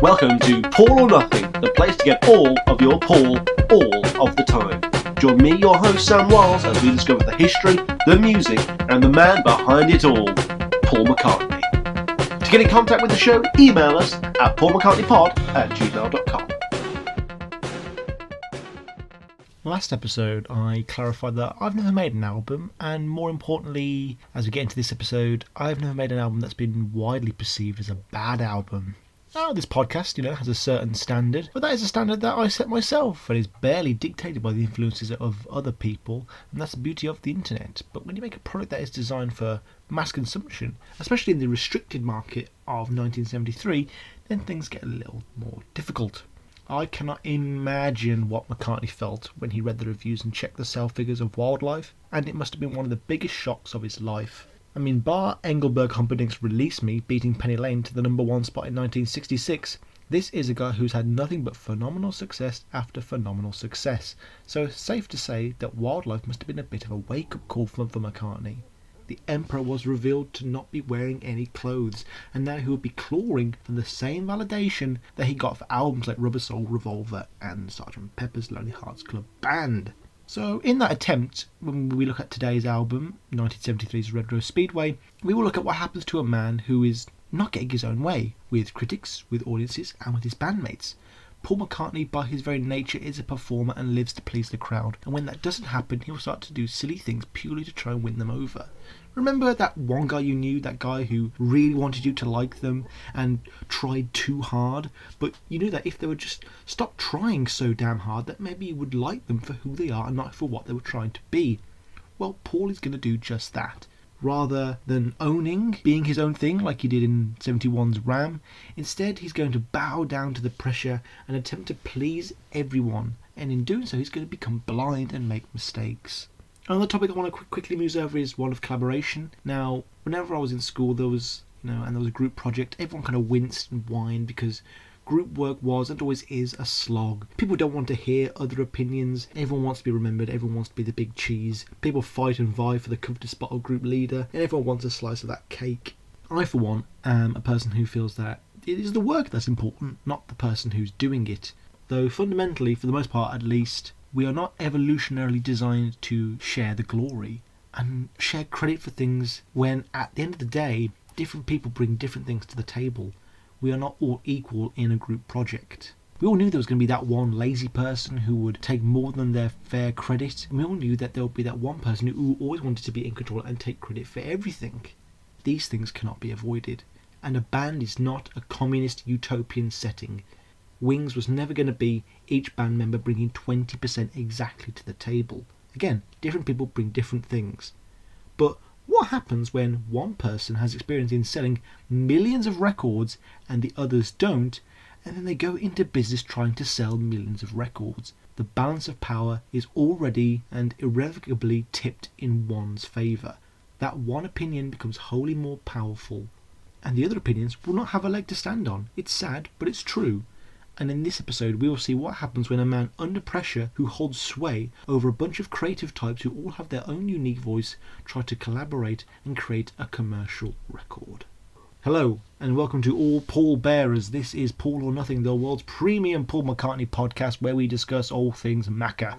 Welcome to Paul or Nothing, the place to get all of your Paul all of the time. Join me, your host Sam Wiles, as we discover the history, the music, and the man behind it all, Paul McCartney. To get in contact with the show, email us at paulmccartneypod@gmail.com. Last episode I clarified that I've never made an album, and more importantly, as we get into this episode, I've never made an album that's been widely perceived as a bad album. Now, this podcast, has a certain standard, but that is a standard that I set myself and is barely dictated by the influences of other people, and that's the beauty of the internet. But when you make a product that is designed for mass consumption, especially in the restricted market of 1973, then things get a little more difficult. I cannot imagine what McCartney felt when he read the reviews and checked the sale figures of Wildlife, and it must have been one of the biggest shocks of his life. I mean, bar Engelberg Humperdinck's Release Me beating Penny Lane to the number one spot in 1966, this is a guy who's had nothing but phenomenal success after phenomenal success, so it's safe to say that Wildlife must have been a bit of a wake-up call for McCartney. The Emperor was revealed to not be wearing any clothes, and now he would be clawing for the same validation that he got for albums like Rubber Soul, Revolver and Sgt. Pepper's Lonely Hearts Club Band. So in that attempt, when we look at today's album, 1973's Rose Speedway, we will look at what happens to a man who is not getting his own way, with critics, with audiences and with his bandmates. Paul McCartney, by his very nature, is a performer and lives to please the crowd, and when that doesn't happen, he will start to do silly things purely to try and win them over. Remember that one guy you knew, that guy who really wanted you to like them and tried too hard, but you knew that if they would just stop trying so damn hard, that maybe you would like them for who they are and not for what they were trying to be? Well, Paul is going to do just that. Rather than owning, being his own thing like he did in 71's Ram, instead he's going to bow down to the pressure and attempt to please everyone, and in doing so he's going to become blind and make mistakes. Another topic I want to quickly move over is one of collaboration. Now, whenever I was in school, there was a group project, everyone kind of winced and whined because group work was and always is a slog. People don't want to hear other opinions. Everyone wants to be remembered. Everyone wants to be the big cheese. People fight and vie for the coveted spot of group leader, and everyone wants a slice of that cake. I, for one, am a person who feels that it is the work that's important, not the person who's doing it. Though fundamentally, for the most part at least, we are not evolutionarily designed to share the glory and share credit for things when, at the end of the day, different people bring different things to the table. We are not all equal in a group project. We all knew there was going to be that one lazy person who would take more than their fair credit, and we all knew that there would be that one person who always wanted to be in control and take credit for everything. These things cannot be avoided, and a band is not a communist utopian setting. Wings was never going to be each band member bringing 20% exactly to the table. Again, different people bring different things. But what happens when one person has experience in selling millions of records and the others don't, and then they go into business trying to sell millions of records? The balance of power is already and irrevocably tipped in one's favour. That one opinion becomes wholly more powerful, and the other opinions will not have a leg to stand on. It's sad, but it's true. And in this episode we will see what happens when a man under pressure who holds sway over a bunch of creative types who all have their own unique voice try to collaborate and create a commercial record. Hello and welcome to all Paul bearers. This is Paul or Nothing, the world's premium Paul McCartney podcast where we discuss all things Macca.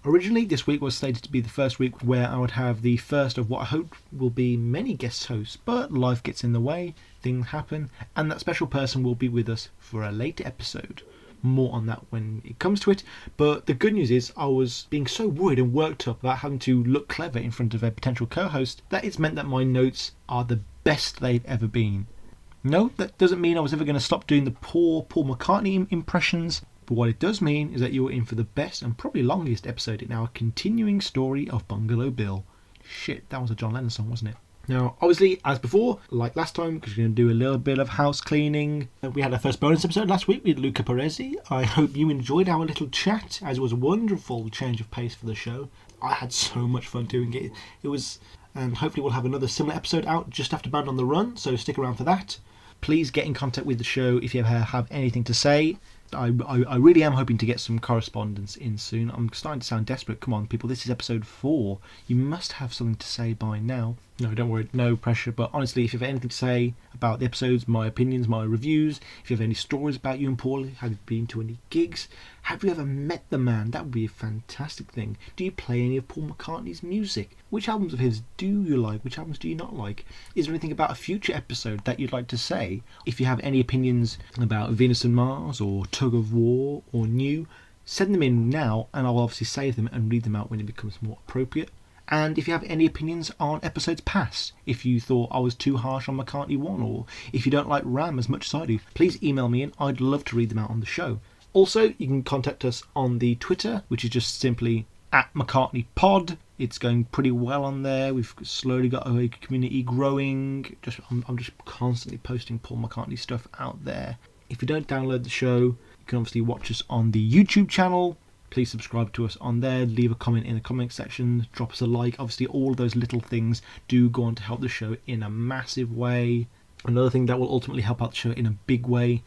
Originally this week was slated to be the first week where I would have the first of what I hope will be many guest hosts, but life gets in the way, things happen, and that special person will be with us for a later episode. More on that when it comes to it, but the good news is I was being so worried and worked up about having to look clever in front of a potential co-host that it's meant that my notes are the best they've ever been. No, that doesn't mean I was ever going to stop doing the poor Paul McCartney impressions, but what it does mean is that you're in for the best and probably longest episode in our continuing story of Bungalow Bill. Shit, that was a John Lennon song, wasn't it? Now, obviously, as before, like last time, because we're going to do a little bit of house cleaning. We had our first bonus episode last week with Luca Perezzi. I hope you enjoyed our little chat, as it was a wonderful change of pace for the show. I had so much fun doing it. And hopefully we'll have another similar episode out just after Band on the Run, so stick around for that. Please get in contact with the show if you ever have anything to say. I really am hoping to get some correspondence in soon. I'm starting to sound desperate. Come on, people, this is episode 4. You must have something to say by now. No, don't worry, no pressure. But honestly, if you have anything to say about the episodes, my opinions, my reviews, if you have any stories about you and Paul, have you been to any gigs? Have you ever met the man? That would be a fantastic thing. Do you play any of Paul McCartney's music? Which albums of his do you like? Which albums do you not like? Is there anything about a future episode that you'd like to say? If you have any opinions about Venus and Mars or Tug of War or New, send them in now and I'll obviously save them and read them out when it becomes more appropriate. And if you have any opinions on episodes past, if you thought I was too harsh on McCartney 1, or if you don't like Ram as much as I do, please email me in. I'd love to read them out on the show. Also, you can contact us on the Twitter, which is just simply @McCartneyPod. It's going pretty well on there. We've slowly got a community growing. I'm just constantly posting Paul McCartney stuff out there. If you don't download the show, you can obviously watch us on the YouTube channel. Please subscribe to us on there, leave a comment in the comment section, drop us a like. Obviously, all of those little things do go on to help the show in a massive way. Another thing that will ultimately help out the show in a big way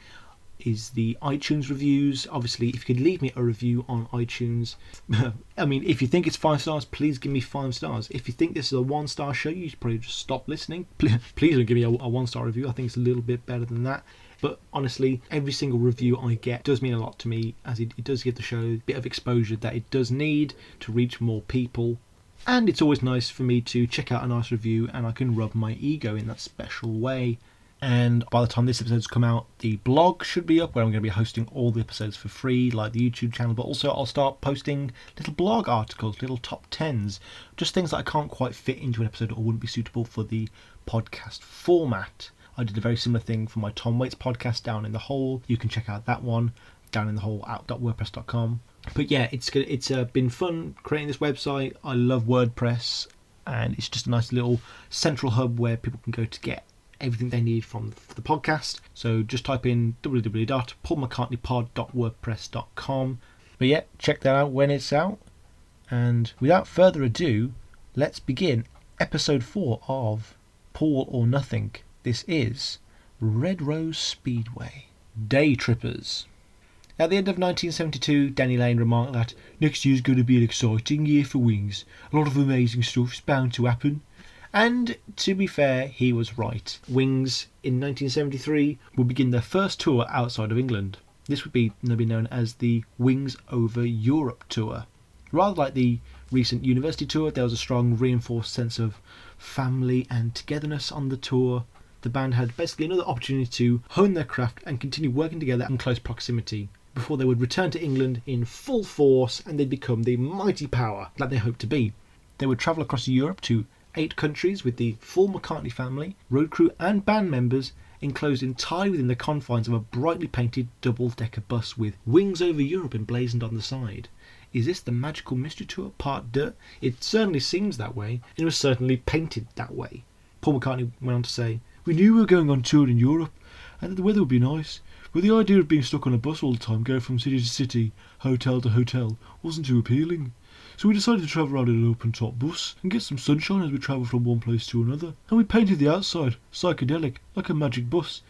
is the iTunes reviews. Obviously, if you could leave me a review on iTunes, I mean, if you think it's 5 stars, please give me 5 stars. If you think this is a 1-star show, you should probably just stop listening. Please don't give me a 1-star review. I think it's a little bit better than that. But honestly, every single review I get does mean a lot to me, as it does give the show a bit of exposure that it does need to reach more people. And it's always nice for me to check out a nice review and I can rub my ego in that special way. And by the time this episode's come out, the blog should be up, where I'm going to be hosting all the episodes for free, like the YouTube channel, but also I'll start posting little blog articles, little top 10s, just things that I can't quite fit into an episode or wouldn't be suitable for the podcast format. I did a very similar thing for my Tom Waits podcast, Down in the Hole. You can check out that one, downinthehole@wordpress.com. But yeah, it's been fun creating this website. I love WordPress, and it's just a nice little central hub where people can go to get everything they need from the podcast. So just type in www.paulmccartneypod.wordpress.com. But yeah, check that out when it's out. And without further ado, let's begin episode 4 of Paul or Nothing. This is Rose Speedway. Day Trippers. At the end of 1972, Danny Lane remarked that next year's going to be an exciting year for Wings. A lot of amazing stuff's bound to happen. And to be fair, he was right. Wings in 1973 would begin their first tour outside of England. This would be known as the Wings Over Europe tour. Rather like the recent university tour, there was a strong reinforced sense of family and togetherness on the tour. The band had basically another opportunity to hone their craft and continue working together in close proximity before they would return to England in full force and they'd become the mighty power that they hoped to be. They would travel across Europe to 8 countries with the full McCartney family, road crew and band members enclosed entirely within the confines of a brightly painted double-decker bus with Wings Over Europe emblazoned on the side. Is this the Magical Mystery Tour Part 2? It certainly seems that way, and it was certainly painted that way. Paul McCartney went on to say, "We knew we were going on tour in Europe, and that the weather would be nice, but the idea of being stuck on a bus all the time, going from city to city, hotel to hotel, wasn't too appealing. So we decided to travel around in an open-top bus and get some sunshine as we travelled from one place to another. And we painted the outside, psychedelic, like a magic bus.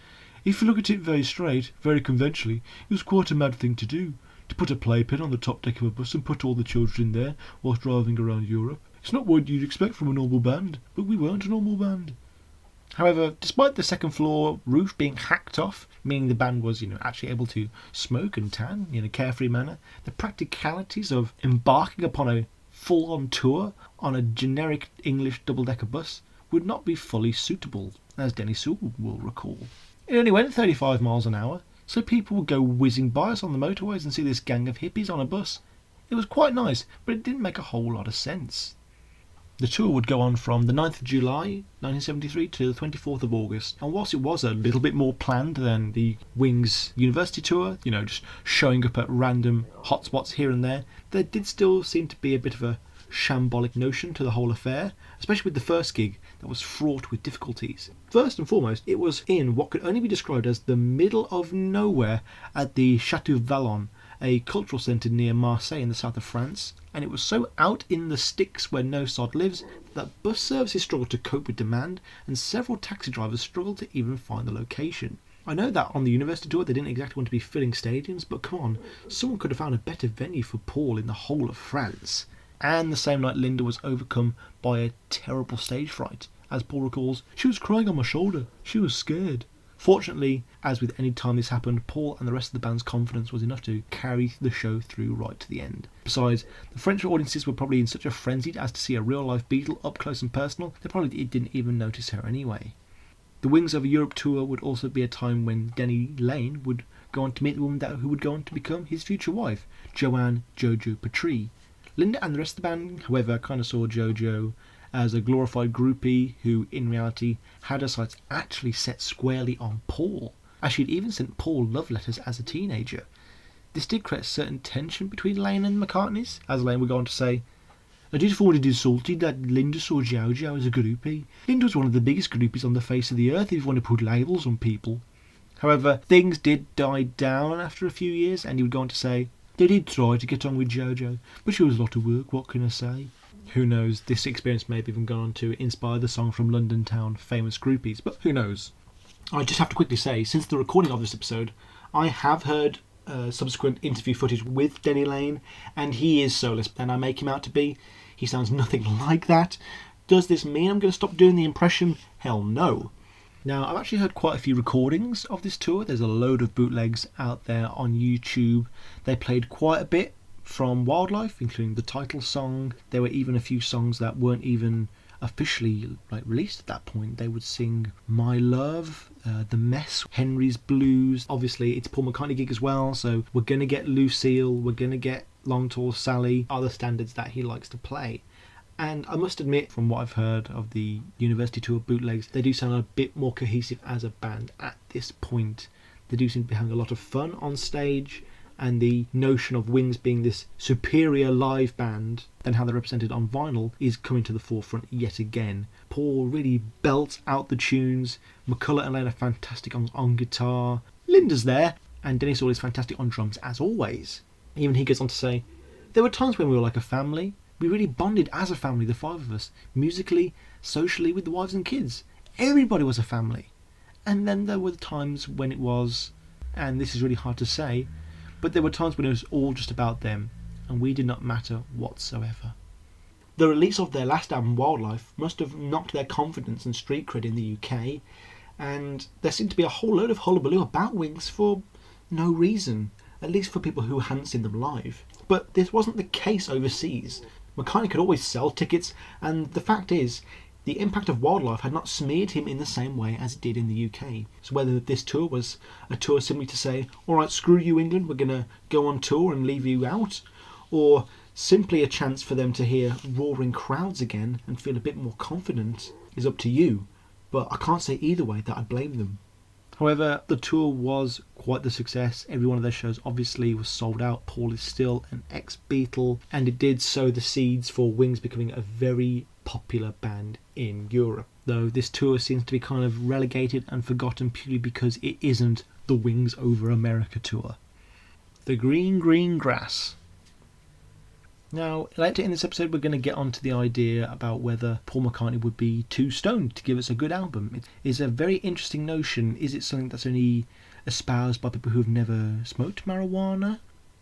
If you look at it very straight, very conventionally, it was quite a mad thing to do, to put a playpen on the top deck of a bus and put all the children in there whilst driving around Europe. It's not what you'd expect from a normal band, but we weren't a normal band." However, despite the second floor roof being hacked off, meaning the band was, actually able to smoke and tan in a carefree manner, the practicalities of embarking upon a full-on tour on a generic English double-decker bus would not be fully suitable, as Denny Sewell will recall. It only went 35 miles an hour, so people would go whizzing by us on the motorways and see this gang of hippies on a bus. It was quite nice, but it didn't make a whole lot of sense. The tour would go on from the 9th of July 1973 to the 24th of August, and whilst it was a little bit more planned than the Wings University tour, just showing up at random hotspots here and there did still seem to be a bit of a shambolic notion to the whole affair, especially with the first gig that was fraught with difficulties. First and foremost, it was in what could only be described as the middle of nowhere at the Château Vallon, a cultural centre near Marseille in the south of France, and it was so out in the sticks where no sod lives that bus services struggled to cope with demand and several taxi drivers struggled to even find the location. I know that on the university tour they didn't exactly want to be filling stadiums, but come on, someone could have found a better venue for Paul in the whole of France. And the same night Linda was overcome by a terrible stage fright. As Paul recalls, she was crying on my shoulder, she was scared. Fortunately, as with any time this happened, Paul and the rest of the band's confidence was enough to carry the show through right to the end. Besides, the French audiences were probably in such a frenzy as to see a real-life Beatle up close and personal, they probably didn't even notice her anyway. The Wings Over Europe tour would also be a time when Denny Lane would go on to meet the woman who would go on to become his future wife, Joanne Jojo Patry. Linda and the rest of the band, however, kind of saw Jojo as a glorified groupie who, in reality, had her sights actually set squarely on Paul, as she'd even sent Paul love letters as a teenager. This did create a certain tension between Lane and McCartney's, as Lane would go on to say, "I did find it insulting that Linda saw Jojo as a groupie. Linda was one of the biggest groupies on the face of the earth if you want to put labels on people." However, things did die down after a few years, and he would go on to say, "They did try to get on with Jojo, but she was a lot of work, what can I say?" Who knows, this experience may have even gone on to inspire the song from London Town, Famous Groupies, but who knows. I just have to quickly say, since the recording of this episode, I have heard subsequent interview footage with Denny Lane, and he is so less than I make him out to be. He sounds nothing like that. Does this mean I'm going to stop doing the impression? Hell no. Now, I've actually heard quite a few recordings of this tour. There's a load of bootlegs out there on YouTube. They played quite a bit from Wildlife, including the title song. There were even a few songs that weren't even officially released at that point. They would sing My Love, The Mess, Henry's Blues. Obviously, it's Paul McCartney gig as well, so we're going to get Lucille, we're going to get Long Tall Sally, other standards that he likes to play. And I must admit, from what I've heard of the University Tour bootlegs, they do sound a bit more cohesive as a band at this point. They do seem to be having a lot of fun on stage, and the notion of Wings being this superior live band than how they're represented on vinyl is coming to the forefront yet again. Paul really belts out the tunes, McCullough and Lane are fantastic on guitar, Linda's there, and Denny Saul is fantastic on drums as always. Even he goes on to say, "There were times when we were like a family. We really bonded as a family, the five of us, musically, socially, with the wives and kids. Everybody was a family." And then there were times when it was, and this is really hard to say, but there were times when it was all just about them, and we did not matter whatsoever. The release of their last album, Wildlife, must have knocked their confidence and street cred in the UK, and there seemed to be a whole load of hullabaloo about Wings for no reason, at least for people who hadn't seen them live. But this wasn't the case overseas. McCartney could always sell tickets, and the fact is, the impact of Wildlife had not smeared him in the same way as it did in the UK. So whether this tour was a tour simply to say, alright, screw you England, we're going to go on tour and leave you out, or simply a chance for them to hear roaring crowds again and feel a bit more confident, is up to you. But I can't say either way that I blame them. However, the tour was quite the success. Every one of their shows obviously was sold out. Paul is still an ex-Beatle, and it did sow the seeds for Wings becoming a very popular band in Europe. Though this tour seems to be kind of relegated and forgotten purely because it isn't the Wings Over America tour. The Green Green Grass. Now, later in this episode we're going to get onto the idea about whether Paul McCartney would be too stoned to give us a good album. It is a very interesting notion. Is it something that's only espoused by people who have never smoked marijuana?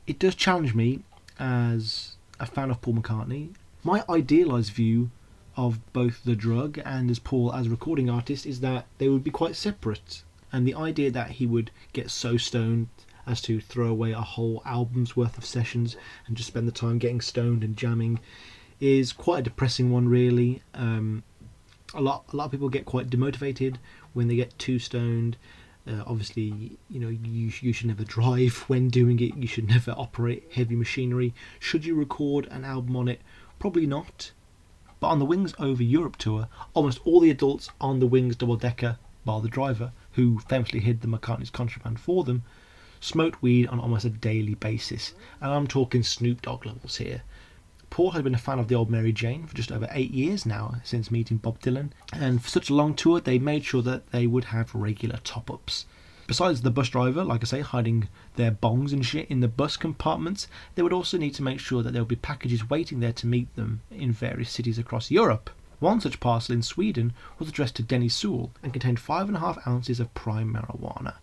It does challenge me as a fan of Paul McCartney. My idealised view of both the drug and as Paul as a recording artist is that they would be quite separate, and the idea that he would get so stoned as to throw away a whole album's worth of sessions and just spend the time getting stoned and jamming is quite a depressing one, really. A lot of people get quite demotivated when they get too stoned. Obviously, you should never drive when doing it. You should never operate heavy machinery. Should you record an album on it? Probably not. But on the Wings Over Europe tour, almost all the adults on the Wings double-decker, bar the driver, who famously hid the McCartney's contraband for them, smoked weed on almost a daily basis, and I'm talking Snoop Dogg levels here. Paul had been a fan of the old Mary Jane for just over 8 years now since meeting Bob Dylan, and for such a long tour they made sure that they would have regular top-ups. Besides the bus driver, like I say, hiding their bongs and shit in the bus compartments, they would also need to make sure that there would be packages waiting there to meet them in various cities across Europe. One such parcel in Sweden was addressed to Denny Sewell and contained 5.5 ounces of prime marijuana.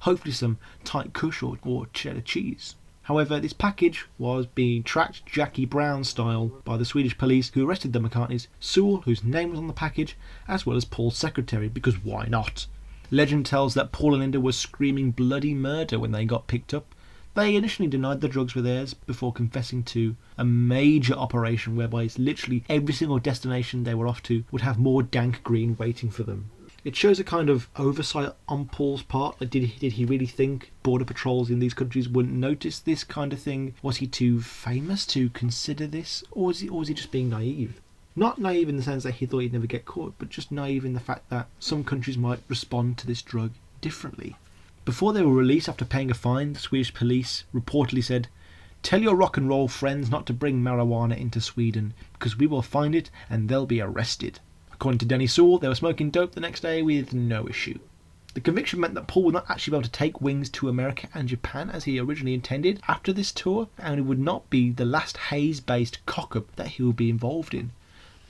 hopefully some tight kush or cheddar cheese. However, this package was being tracked Jackie Brown style by the Swedish police, who arrested the McCartneys, Sewell, whose name was on the package, as well as Paul's secretary, because why not? Legend tells that Paul and Linda were screaming bloody murder when they got picked up. They initially denied the drugs were theirs before confessing to a major operation whereby it's literally every single destination they were off to would have more dank green waiting for them. It shows a kind of oversight on Paul's part. Like, did he really think border patrols in these countries wouldn't notice this kind of thing? Was he too famous to consider this? Or was he just being naive? Not naive in the sense that he thought he'd never get caught, but just naive in the fact that some countries might respond to this drug differently. Before they were released after paying a fine, the Swedish police reportedly said, "Tell your rock and roll friends not to bring marijuana into Sweden, because we will find it and they'll be arrested." According to Denny Sewell, they were smoking dope the next day with no issue. The conviction meant that Paul would not actually be able to take Wings to America and Japan as he originally intended after this tour, and it would not be the last Hayes-based cock-up that he would be involved in.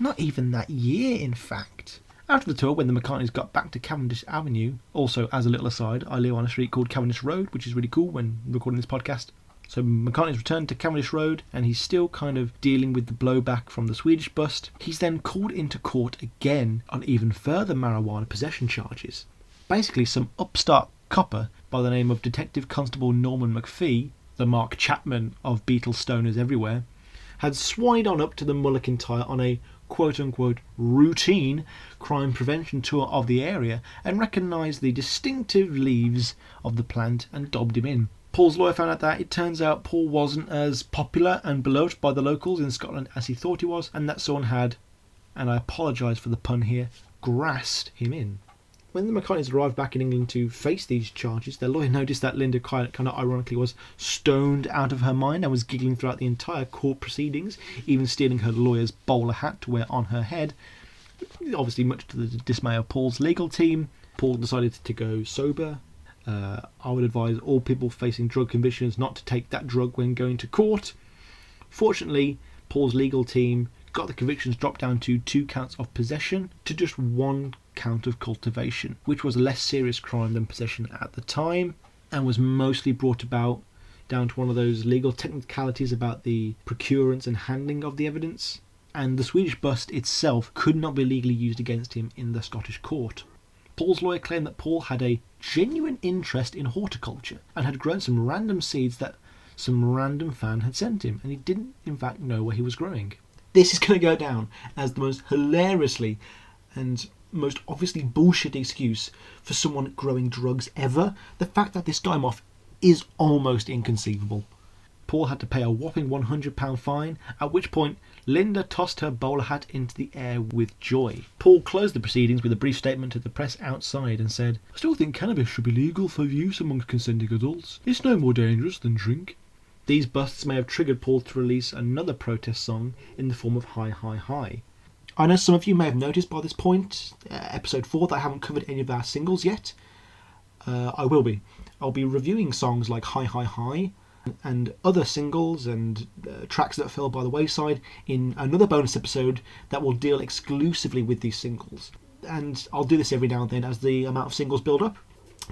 Not even that year, in fact. After the tour, when the McCartneys got back to Cavendish Avenue, also as a little aside, I live on a street called Cavendish Road, which is really cool when recording this podcast. So McCartney's returned to Cavendish Road and he's still kind of dealing with the blowback from the Swedish bust. He's then called into court again on even further marijuana possession charges. Basically, some upstart copper by the name of Detective Constable Norman McPhee, the Mark Chapman of Beatles stoners everywhere, had swanned on up to the Mulligan Tyre on a quote-unquote routine crime prevention tour of the area and recognised the distinctive leaves of the plant and dobbed him in. Paul's lawyer found out that it turns out Paul wasn't as popular and beloved by the locals in Scotland as he thought he was, and that someone had, and I apologise for the pun here, grassed him in. When the McCartneys arrived back in England to face these charges, their lawyer noticed that Linda kind of ironically was stoned out of her mind and was giggling throughout the entire court proceedings, even stealing her lawyer's bowler hat to wear on her head. Obviously, much to the dismay of Paul's legal team, Paul decided to go sober. I would advise all people facing drug convictions not to take that drug when going to court. Fortunately, Paul's legal team got the convictions dropped down to 2 counts of possession to just 1 count of cultivation, which was a less serious crime than possession at the time, and was mostly brought about down to one of those legal technicalities about the procurance and handling of the evidence, and the Swedish bust itself could not be legally used against him in the Scottish court. Paul's lawyer claimed that Paul had a genuine interest in horticulture and had grown some random seeds that some random fan had sent him, and he didn't in fact know where he was growing. This is going to go down as the most hilariously and most obviously bullshit excuse for someone growing drugs ever. The fact that this got him off is almost inconceivable. Paul had to pay a whopping £100 fine, at which point Linda tossed her bowler hat into the air with joy. Paul closed the proceedings with a brief statement to the press outside and said, "I still think cannabis should be legal for use amongst consenting adults. It's no more dangerous than drink." These busts may have triggered Paul to release another protest song in the form of Hi Hi Hi. I know some of you may have noticed by this point, episode 4, that I haven't covered any of our singles yet. I will be. I'll be reviewing songs like Hi Hi Hi and other singles and tracks that fell by the wayside in another bonus episode that will deal exclusively with these singles. And I'll do this every now and then as the amount of singles build up.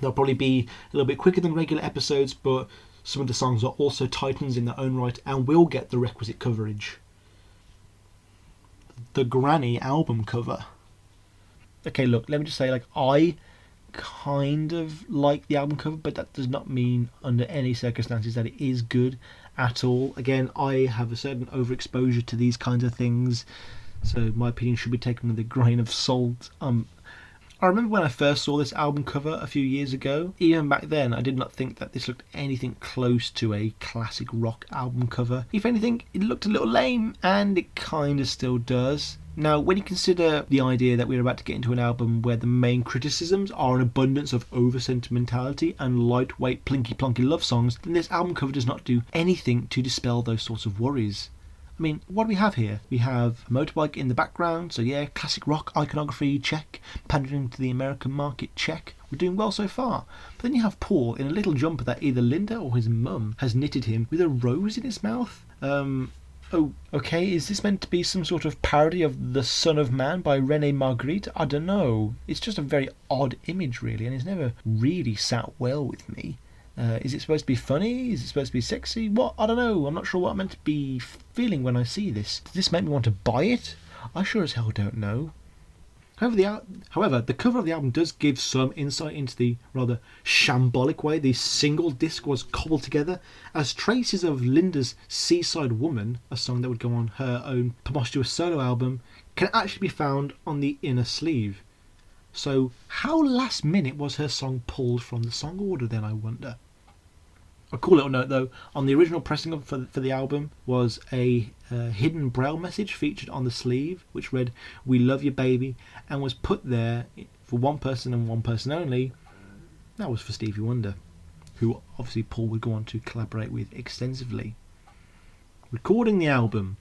They'll probably be a little bit quicker than regular episodes, but some of the songs are also titans in their own right and will get the requisite coverage. The Granny album cover. Okay, look, let me just say, I kind of like the album cover, but that does not mean under any circumstances that it is good at all. Again, I have a certain overexposure to these kinds of things, so my opinion should be taken with a grain of salt. I remember when I first saw this album cover a few years ago. Even back then, I did not think that this looked anything close to a classic rock album cover. If anything, it looked a little lame, and it kind of still does. Now, when you consider the idea that we're about to get into an album where the main criticisms are an abundance of over-sentimentality and lightweight plinky-plonky love songs, then this album cover does not do anything to dispel those sorts of worries. I mean, what do we have here? We have a motorbike in the background, so yeah, classic rock iconography, check. Pandering to the American market, check. We're doing well so far. But then you have Paul in a little jumper that either Linda or his mum has knitted him with a rose in his mouth. Oh, okay, is this meant to be some sort of parody of The Son of Man by René Magritte? I don't know. It's just a very odd image, really, and it's never really sat well with me. Is it supposed to be funny? Is it supposed to be sexy? What? I don't know. I'm not sure what I'm meant to be feeling when I see this. Does this make me want to buy it? I sure as hell don't know. However, the cover of the album does give some insight into the rather shambolic way the single disc was cobbled together, as traces of Linda's Seaside Woman, a song that would go on her own posthumous solo album, can actually be found on the inner sleeve. So how last minute was her song pulled from the song order then, I wonder? A cool little note though, on the original pressing for the album was a hidden braille message featured on the sleeve which read "We love you baby," and was put there for one person and one person only. That was for Stevie Wonder, who obviously Paul would go on to collaborate with extensively. Recording the album.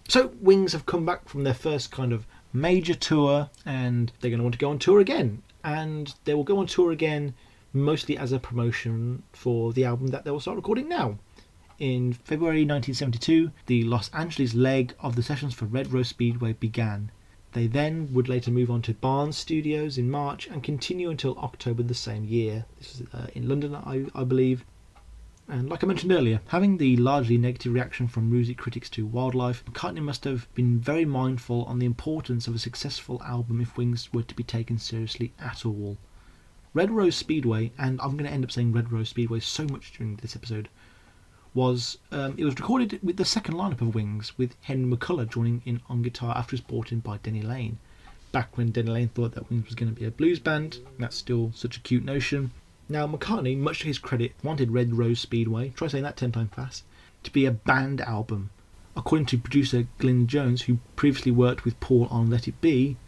So Wings have come back from their first kind of major tour, and they're going to want to go on tour again, and they will go on tour again mostly as a promotion for the album that they will start recording now. In February 1972, the Los Angeles leg of the sessions for Red Rose Speedway began. They then would later move on to Barnes Studios in March and continue until October the same year. This is in London, I believe. And like I mentioned earlier, having the largely negative reaction from music critics to Wildlife, McCartney must have been very mindful on the importance of a successful album if Wings were to be taken seriously at all. Red Rose Speedway, and I'm going to end up saying Red Rose Speedway so much during this episode, it was recorded with the second lineup of Wings, with Henry McCullough joining in on guitar after he was brought in by Denny Laine. Back when Denny Laine thought that Wings was going to be a blues band, that's still such a cute notion. Now McCartney, much to his credit, wanted Red Rose Speedway, try saying that 10 times fast, to be a band album. According to producer Glyn Jones, who previously worked with Paul on Let It Be,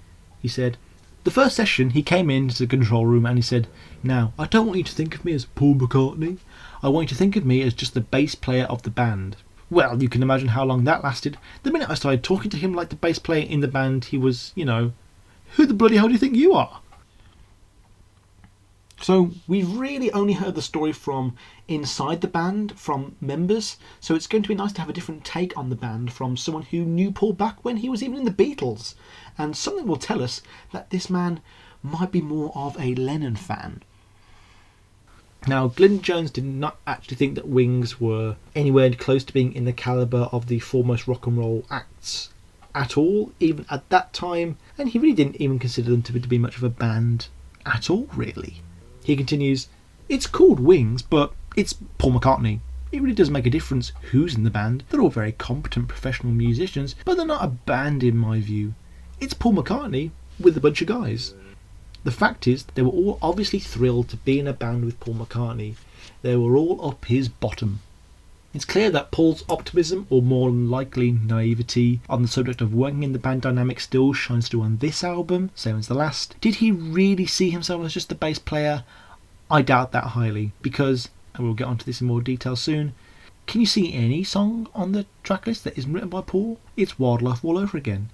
he said, "The first session, he came into the control room and he said, 'Now, I don't want you to think of me as Paul McCartney. I want you to think of me as just the bass player of the band.' Well, you can imagine how long that lasted. The minute I started talking to him like the bass player in the band, he was, who the bloody hell do you think you are?" So we've really only heard the story from inside the band, from members, so it's going to be nice to have a different take on the band from someone who knew Paul back when he was even in the Beatles. And something will tell us that this man might be more of a Lennon fan. Now, Glyn Jones did not actually think that Wings were anywhere close to being in the calibre of the foremost rock and roll acts at all, even at that time, and he really didn't even consider them to be much of a band at all, really. He continues, "It's called Wings, but it's Paul McCartney. It really does make a difference who's in the band. They're all very competent professional musicians, but they're not a band in my view. It's Paul McCartney with a bunch of guys." The fact is, they were all obviously thrilled to be in a band with Paul McCartney. They were all up his bottom. It's clear that Paul's optimism, or more likely naivety, on the subject of working in the band dynamic still shines through on this album, same as the last. Did he really see himself as just a bass player? I doubt that highly, because, and we'll get onto this in more detail soon, can you see any song on the tracklist that isn't written by Paul? It's Wildlife all over again.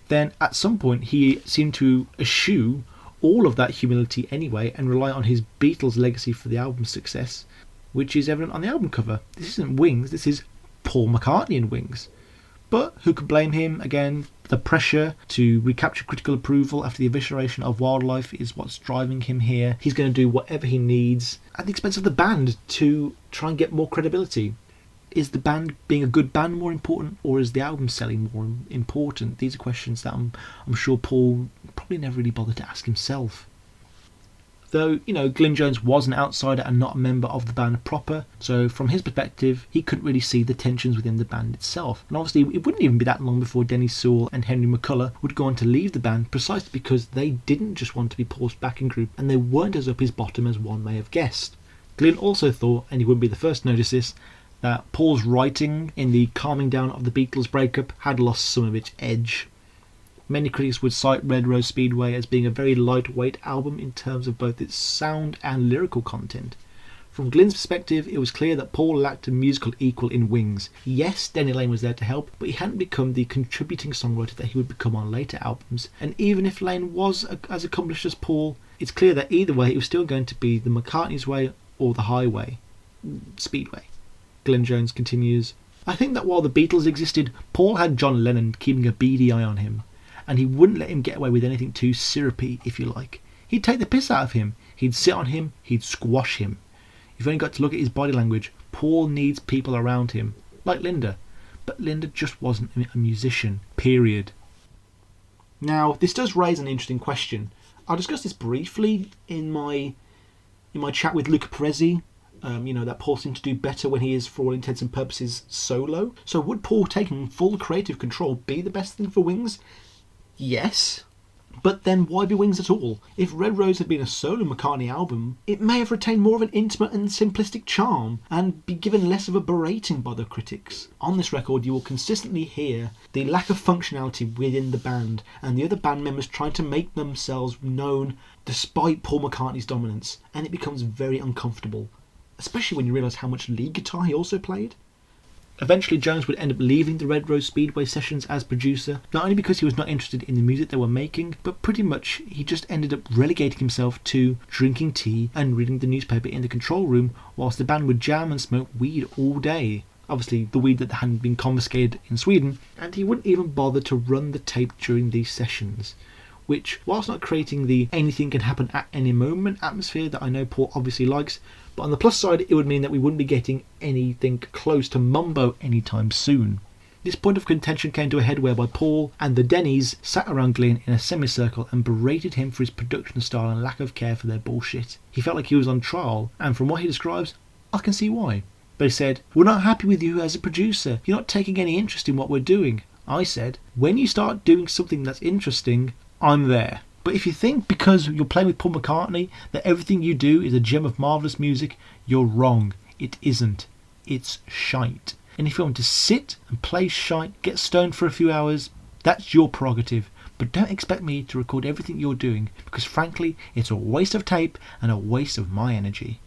Then, at some point, he seemed to eschew all of that humility anyway and rely on his Beatles legacy for the album's success, which is evident on the album cover. This isn't Wings, this is Paul McCartney in Wings. But who could blame him? Again, the pressure to recapture critical approval after the evisceration of Wildlife is what's driving him here. He's going to do whatever he needs at the expense of the band to try and get more credibility. Is the band being a good band more important, or is the album selling more important? These are questions that I'm sure Paul probably never really bothered to ask himself. Though, Glyn Jones was an outsider and not a member of the band proper, so from his perspective, he couldn't really see the tensions within the band itself. And obviously, it wouldn't even be that long before Denny Sewell and Henry McCullough would go on to leave the band precisely because they didn't just want to be Paul's backing group, and they weren't as up his bottom as one may have guessed. Glyn also thought, and he wouldn't be the first to notice this, that Paul's writing in the calming down of the Beatles breakup had lost some of its edge. Many critics would cite Red Rose Speedway as being a very lightweight album in terms of both its sound and lyrical content. From Glyn's perspective, it was clear that Paul lacked a musical equal in Wings. Yes, Denny Laine was there to help, but he hadn't become the contributing songwriter that he would become on later albums. And even if Laine was as accomplished as Paul, it's clear that either way it was still going to be the McCartney's way or the highway. Speedway. Glyn Jones continues, I think that while the Beatles existed, Paul had John Lennon keeping a beady eye on him, and he wouldn't let him get away with anything too syrupy, if you like. He'd take the piss out of him, he'd sit on him, he'd squash him. You've only got to look at his body language. Paul needs people around him, like Linda. But Linda just wasn't a musician, period. Now, this does raise an interesting question. I'll discuss this briefly in my chat with Luca Perezzi. That Paul seemed to do better when he is, for all intents and purposes, solo. So would Paul taking full creative control be the best thing for Wings? Yes. But then why be Wings at all? If Red Rose had been a solo McCartney album, it may have retained more of an intimate and simplistic charm and be given less of a berating by the critics. On this record you will consistently hear the lack of functionality within the band and the other band members trying to make themselves known despite Paul McCartney's dominance, and it becomes very uncomfortable, especially when you realise how much lead guitar he also played. Eventually Jones would end up leaving the Red Rose Speedway sessions as producer, not only because he was not interested in the music they were making, but pretty much he just ended up relegating himself to drinking tea and reading the newspaper in the control room whilst the band would jam and smoke weed all day. Obviously the weed that hadn't been confiscated in Sweden, and he wouldn't even bother to run the tape during these sessions, which, whilst not creating the anything can happen at any moment atmosphere that I know Paul obviously likes, but on the plus side it would mean that we wouldn't be getting anything close to Mumbo anytime soon. This point of contention came to a head whereby Paul and the Dennies sat around Glyn in a semicircle and berated him for his production style and lack of care for their bullshit. He felt like he was on trial, and from what he describes, I can see why. They said, "We're not happy with you as a producer, you're not taking any interest in what we're doing." I said, "When you start doing something that's interesting, I'm there. But if you think because you're playing with Paul McCartney that everything you do is a gem of marvellous music, you're wrong. It isn't. It's shite. And if you want to sit and play shite, get stoned for a few hours, that's your prerogative. But don't expect me to record everything you're doing, because frankly, it's a waste of tape and a waste of my energy."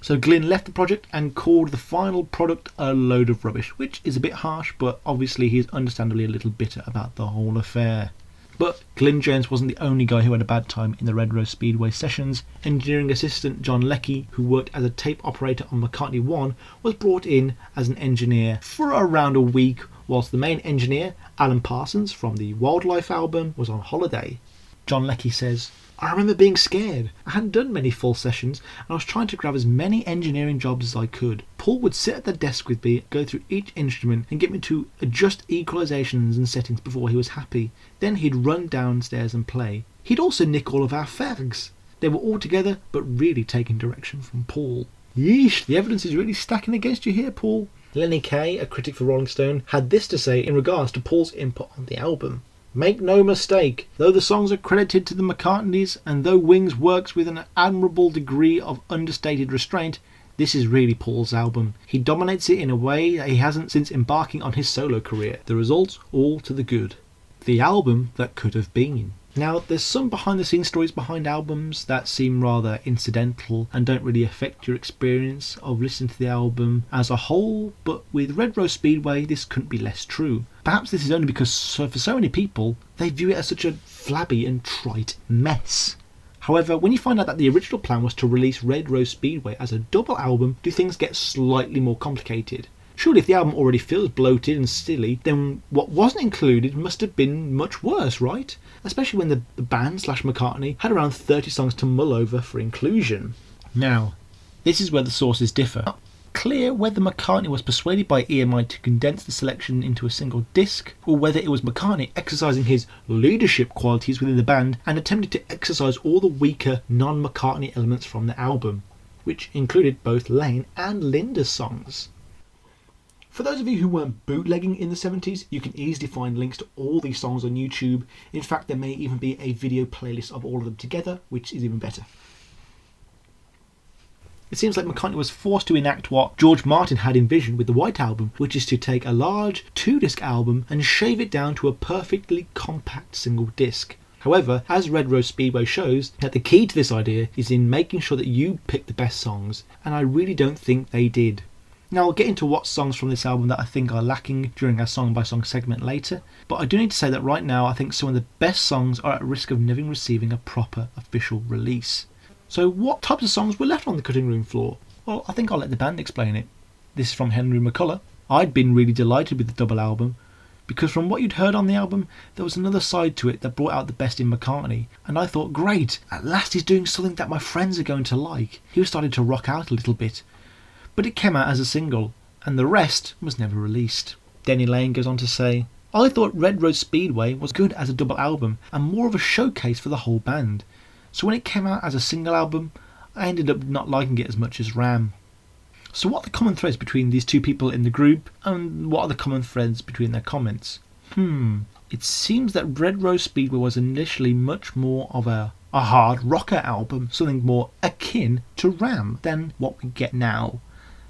So Glyn left the project and called the final product a load of rubbish, which is a bit harsh, but obviously he's understandably a little bitter about the whole affair. But Glyn Jones wasn't the only guy who had a bad time in the Red Rose Speedway sessions. Engineering assistant John Leckie, who worked as a tape operator on McCartney 1, was brought in as an engineer for around a week, whilst the main engineer, Alan Parsons from the Wildlife album, was on holiday. John Leckie says, "I remember being scared. I hadn't done many full sessions and I was trying to grab as many engineering jobs as I could. Paul would sit at the desk with me, go through each instrument and get me to adjust equalisations and settings before he was happy. Then he'd run downstairs and play. He'd also nick all of our fags. They were all together but really taking direction from Paul." Yeesh, the evidence is really stacking against you here, Paul. Lenny Kaye, a critic for Rolling Stone, had this to say in regards to Paul's input on the album. "Make no mistake, though the songs are credited to the McCartneys and though Wings works with an admirable degree of understated restraint, this is really Paul's album. He dominates it in a way that he hasn't since embarking on his solo career. The results all to the good. The album that could have been." Now, there's some behind the scenes stories behind albums that seem rather incidental and don't really affect your experience of listening to the album as a whole, but with Red Rose Speedway this couldn't be less true. Perhaps this is only because for so many people they view it as such a flabby and trite mess. However, when you find out that the original plan was to release Red Rose Speedway as a double album, do things get slightly more complicated. Surely if the album already feels bloated and silly, then what wasn't included must have been much worse, right? Especially when the band / McCartney had around 30 songs to mull over for inclusion. Now, this is where the sources differ. Not clear whether McCartney was persuaded by EMI to condense the selection into a single disc, or whether it was McCartney exercising his leadership qualities within the band and attempting to exercise all the weaker non-McCartney elements from the album, which included both Lane and Linda's songs. For those of you who weren't bootlegging in the 70s, you can easily find links to all these songs on YouTube. In fact, there may even be a video playlist of all of them together, which is even better. It seems like McCartney was forced to enact what George Martin had envisioned with the White Album, which is to take a large 2-disc album and shave it down to a perfectly compact single disc. However, as Red Rose Speedway shows, that the key to this idea is in making sure that you pick the best songs, and I really don't think they did. Now I'll get into what songs from this album that I think are lacking during our song by song segment later, but I do need to say that right now I think some of the best songs are at risk of never receiving a proper official release. So what types of songs were left on the cutting room floor? Well, I think I'll let the band explain it. This is from Henry McCullough. I'd been really delighted with the double album, because from what you'd heard on the album, there was another side to it that brought out the best in McCartney, and I thought, great, at last he's doing something that my friends are going to like. He was starting to rock out a little bit. But it came out as a single, and the rest was never released. Denny Laine goes on to say, I thought Red Rose Speedway was good as a double album, and more of a showcase for the whole band. So when it came out as a single album, I ended up not liking it as much as Ram. So what are the common threads between these two people in the group, and what are the common threads between their comments? It seems that Red Rose Speedway was initially much more of a hard rocker album, something more akin to Ram than what we get now.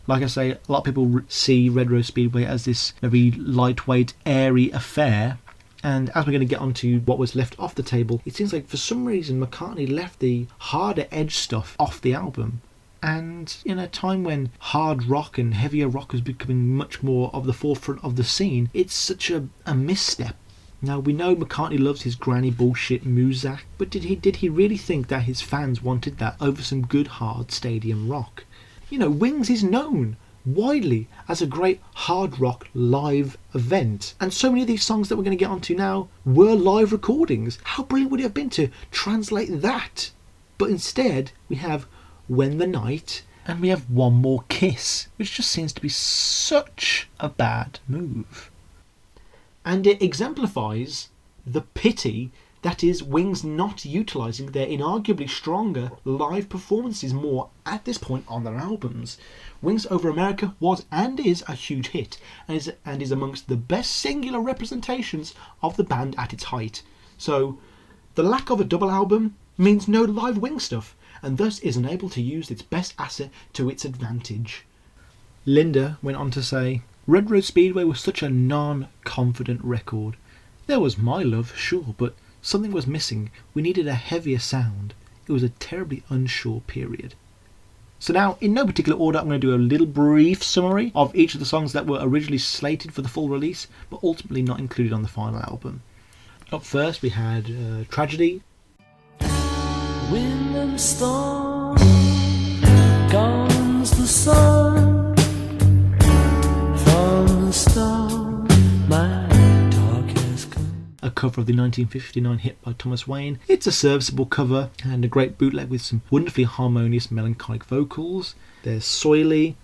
Like I say, a lot of people see Red Rose Speedway as this very lightweight, airy affair, and as we're going to get onto what was left off the table, it seems like for some reason McCartney left the harder edge stuff off the album. And in a time when hard rock and heavier rock was becoming much more of the forefront of the scene, it's such a misstep. Now, we know McCartney loves his granny bullshit Muzak, but did he really think that his fans wanted that over some good hard stadium rock? You know, Wings is known widely as a great hard rock live event, and so many of these songs that we're going to get onto now were live recordings. How brilliant would it have been to translate that? But instead, we have When the Night, and we have One More Kiss, which just seems to be such a bad move. And it exemplifies the pity that is Wings not utilising their inarguably stronger live performances more at this point on their albums. Wings Over America was and is a huge hit, and is amongst the best singular representations of the band at its height. So the lack of a double album means no live Wings stuff, and thus is unable to use its best asset to its advantage. Linda went on to say, Red Rose Speedway was such a non-confident record. There was My Love, sure, but something was missing. We needed a heavier sound. It was a terribly unsure period. So now, in no particular order, I'm going to do a little brief summary of each of the songs that were originally slated for the full release, but ultimately not included on the final album. Up first, we had Tragedy. Wind and storm, comes the sun from the storm, my dark has come. A cover of the 1959 hit by Thomas Wayne. It's a serviceable cover and a great bootleg with some wonderfully harmonious melancholic vocals. There's Soily.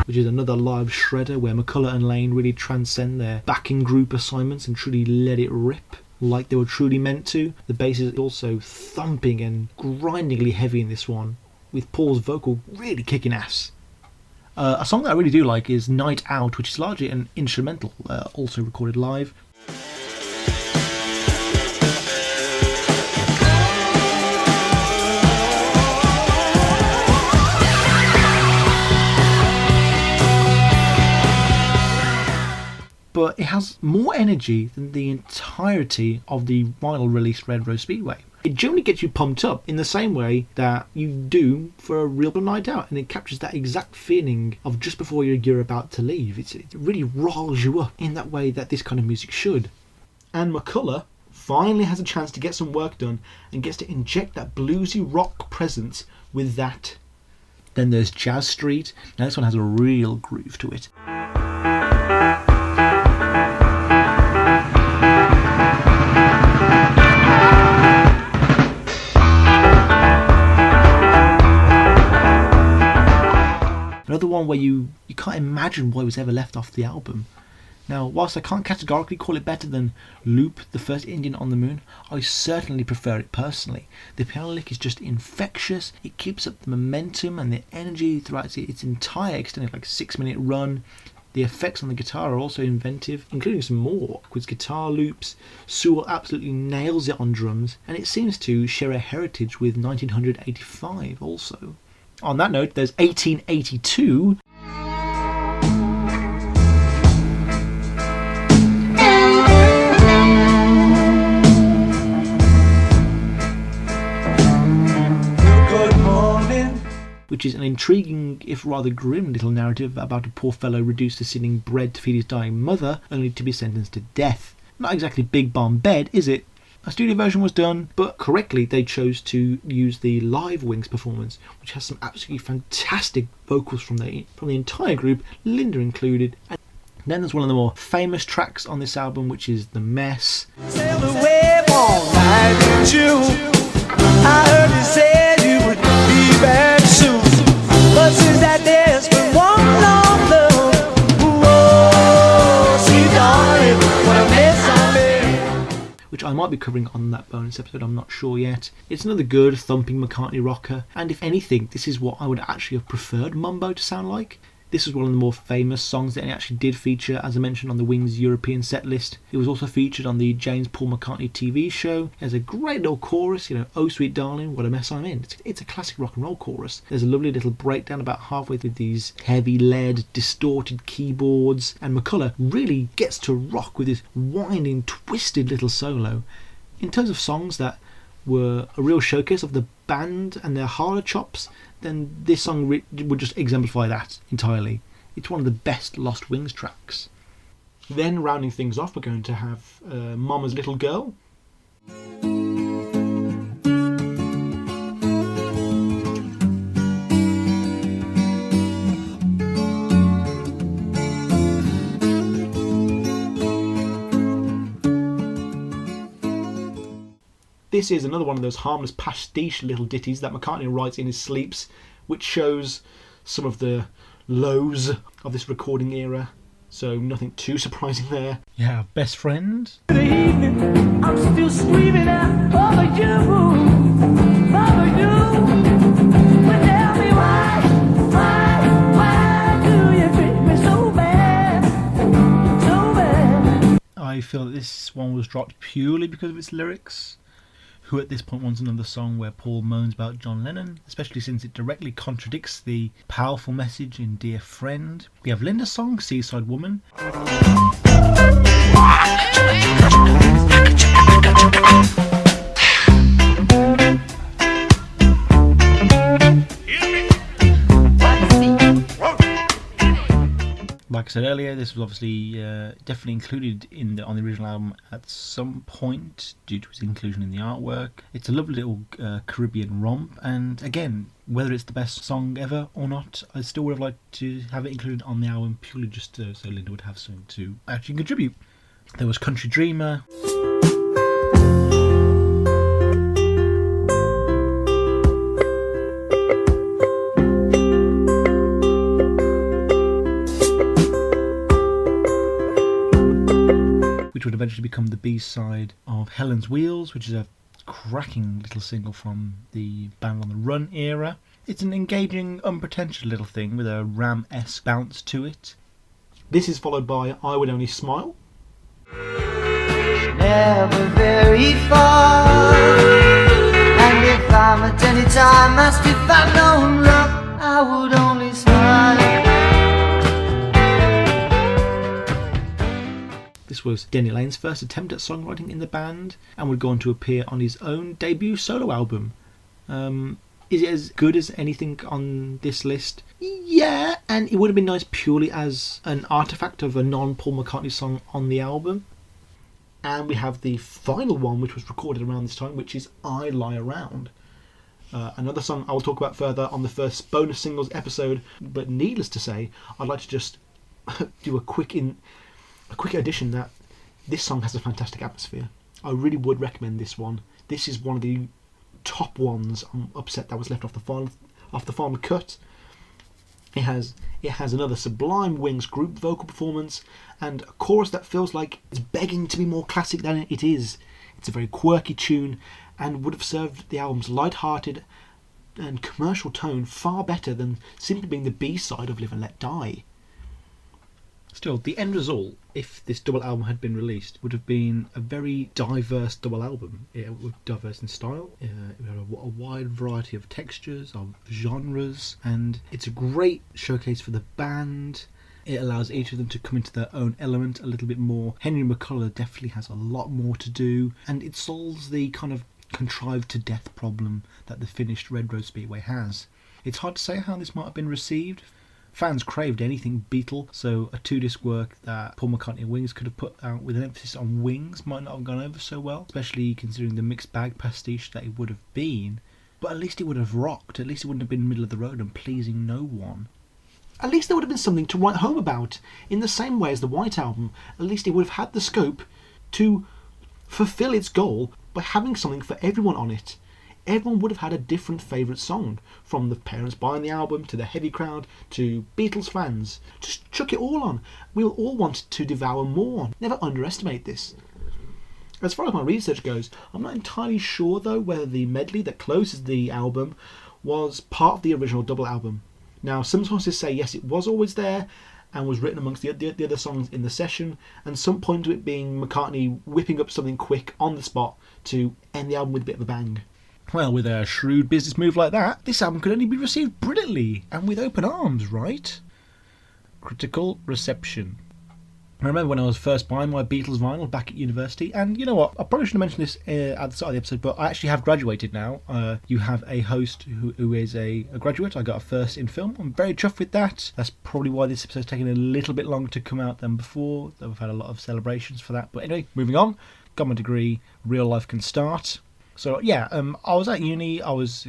Which is another live shredder where McCullough and Laine really transcend their backing group assignments and truly let it rip like they were truly meant to. The bass is also thumping and grindingly heavy in this one, with Paul's vocal really kicking ass. A song that I really do like is Night Out, which is largely an instrumental, also recorded live. But it has more energy than the entirety of the vinyl released Red Rose Speedway. It generally gets you pumped up in the same way that you do for a real night out, and it captures that exact feeling of just before you're about to leave. It really riles you up in that way that this kind of music should. And McCullough finally has a chance to get some work done and gets to inject that bluesy rock presence with that. Then there's Jazz Street. Now this one has a real groove to it. Another one where you can't imagine why it was ever left off the album. Now, whilst I can't categorically call it better than Loop, the first Indian on the Moon, I certainly prefer it personally. The piano lick is just infectious. It keeps up the momentum and the energy throughout its entire extended 6-minute run. The effects on the guitar are also inventive, including some more with guitar loops. Sewell absolutely nails it on drums, and it seems to share a heritage with 1985 also. On that note, there's 1882. which is an intriguing, if rather grim, little narrative about a poor fellow reduced to stealing bread to feed his dying mother, only to be sentenced to death. Not exactly big bomb bed, is it? A studio version was done, but correctly they chose to use the live Wings performance, which has some absolutely fantastic vocals from the entire group, Linda included. And then there's one of the more famous tracks on this album, which is The Mess. Sail away one night in June. I heard you said you would be back soon. But since that day it's been one long love. Whoa, see darling, what a mess I made. Which I might be covering on that bonus episode, I'm not sure yet. It's another good thumping McCartney rocker, and if anything, this is what I would actually have preferred Mumbo to sound like. This was one of the more famous songs that it actually did feature, as I mentioned, on the Wings European set list. It was also featured on the James Paul McCartney TV show. There's a great little chorus, oh sweet darling, what a mess I'm in. It's a classic rock and roll chorus. There's a lovely little breakdown about halfway through these heavy lead, distorted keyboards, and McCullough really gets to rock with this winding, twisted little solo. In terms of songs that were a real showcase of the band and their harder chops, then this song would just exemplify that entirely. It's one of the best Lost Wings tracks. Then, rounding things off, we're going to have Mama's Little Girl. This is another one of those harmless pastiche little ditties that McCartney writes in his sleeps, which shows some of the lows of this recording era, so nothing too surprising there. Yeah, Best Friend. In the evening, I'm still screaming out over you, over you. But tell me why do you treat me so bad, so bad? I feel that this one was dropped purely because of its lyrics. Who at this point wants another song where Paul moans about John Lennon, especially since it directly contradicts the powerful message in Dear Friend. We have Linda's song, Seaside Woman. Like I said earlier, this was obviously definitely included on the original album at some point due to its inclusion in the artwork. It's a lovely little Caribbean romp, and again, whether it's the best song ever or not, I still would have liked to have it included on the album purely just so Linda would have something to actually contribute. There was Country Dreamer. Which would eventually become the B-side of Helen's Wheels, which is a cracking little single from the Band on the Run era. It's an engaging, unpretentious little thing with a Ram-esque bounce to it. This is followed by I Would Only Smile. Never very far, and if I'm at any time asked if I've known love, I would only smile. This was Denny Lane's first attempt at songwriting in the band and would go on to appear on his own debut solo album. Is it as good as anything on this list? Yeah, and it would have been nice purely as an artifact of a non-Paul McCartney song on the album. And we have the final one, which was recorded around this time, which is I Lie Around. Another song I will talk about further on the first bonus singles episode, but needless to say, I'd like to just do a quick addition that this song has a fantastic atmosphere. I really would recommend this one. This is one of the top ones. I'm upset that was left off the final cut. It has another sublime Wings group vocal performance and a chorus that feels like it's begging to be more classic than it is. It's a very quirky tune and would have served the album's light-hearted and commercial tone far better than simply being the B-side of Live and Let Die. Still, the end result, if this double album had been released, would have been a very diverse double album. It was diverse in style, it had a wide variety of textures, of genres, and it's a great showcase for the band. It allows each of them to come into their own element a little bit more. Henry McCullough definitely has a lot more to do, and it solves the kind of contrived to death problem that the finished Red Rose Speedway has. It's hard to say how this might have been received. Fans craved anything Beatle, so a 2-disc work that Paul McCartney and Wings could have put out with an emphasis on Wings might not have gone over so well, especially considering the mixed bag pastiche that it would have been. But at least it would have rocked, at least it wouldn't have been middle of the road and pleasing no one. At least there would have been something to write home about. In the same way as the White Album, at least it would have had the scope to fulfill its goal by having something for everyone on it. Everyone would have had a different favourite song, from the parents buying the album, to the heavy crowd, to Beatles fans. Just chuck it all on. We'll all want to devour more. Never underestimate this. As far as my research goes, I'm not entirely sure though whether the medley that closes the album was part of the original double album. Now, some sources say yes, it was always there and was written amongst the other songs in the session, and some point to it being McCartney whipping up something quick on the spot to end the album with a bit of a bang. Well, with a shrewd business move like that, this album could only be received brilliantly and with open arms, right? Critical reception. I remember when I was first buying my Beatles vinyl back at university, and you know what, I probably should have mentioned this at the start of the episode, but I actually have graduated now. You have a host who is a graduate. I got a first in film. I'm very chuffed with that. That's probably why this episode's taken a little bit longer to come out than before. We've had a lot of celebrations for that. But anyway, moving on. Got my degree, real life can start. So yeah, I was at uni. I was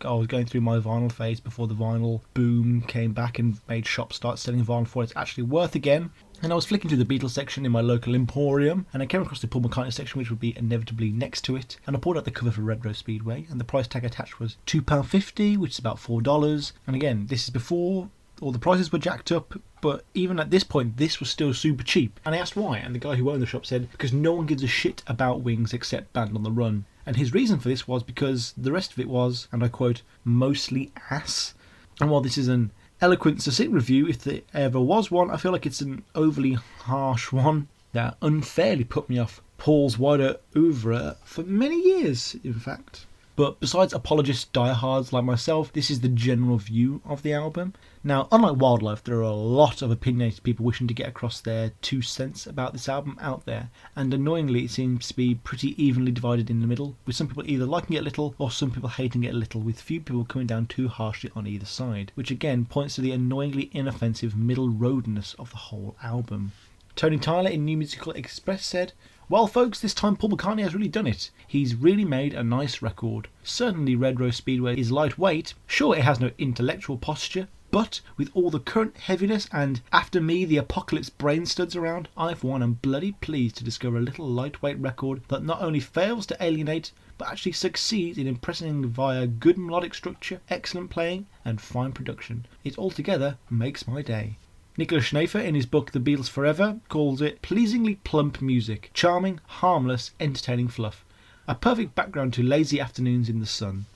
going through my vinyl phase before the vinyl boom came back and made shops start selling vinyl for it's actually worth again. And I was flicking through the Beatles section in my local emporium, and I came across the Paul McCartney section, which would be inevitably next to it. And I pulled out the cover for Rose Speedway, and the price tag attached was £2.50, which is about $4. And again, this is before all the prices were jacked up, but even at this point, this was still super cheap. And I asked why, and the guy who owned the shop said, because no one gives a shit about Wings except Band on the Run. And his reason for this was because the rest of it was, and I quote, mostly ass. And while this is an eloquent, succinct review, if there ever was one, I feel like it's an overly harsh one that unfairly put me off Paul's wider oeuvre for many years, in fact. But besides apologists, diehards like myself, this is the general view of the album. Now, unlike Wildlife, there are a lot of opinionated people wishing to get across their 2 cents about this album out there, and annoyingly it seems to be pretty evenly divided in the middle, with some people either liking it a little or some people hating it a little, with few people coming down too harshly on either side, which again points to the annoyingly inoffensive middle roadness of the whole album. Tony Tyler in New Musical Express said, "Well folks, this time Paul McCartney has really done it. He's really made a nice record. Certainly Rose Speedway is lightweight. Sure, it has no intellectual posture, but with all the current heaviness and after me the apocalypse brain studs around, I for one am bloody pleased to discover a little lightweight record that not only fails to alienate, but actually succeeds in impressing via good melodic structure, excellent playing, and fine production. It altogether makes my day." Nicholas Schnafer, in his book The Beatles Forever, calls it pleasingly plump music, charming, harmless, entertaining fluff. A perfect background to lazy afternoons in the sun.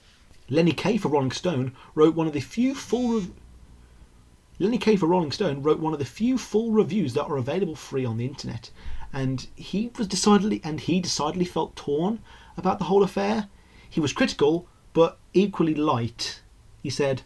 Lenny Kaye for Rolling Stone wrote one of the few full reviews that are available free on the internet, and he decidedly felt torn about the whole affair. He was critical, but equally light. He said,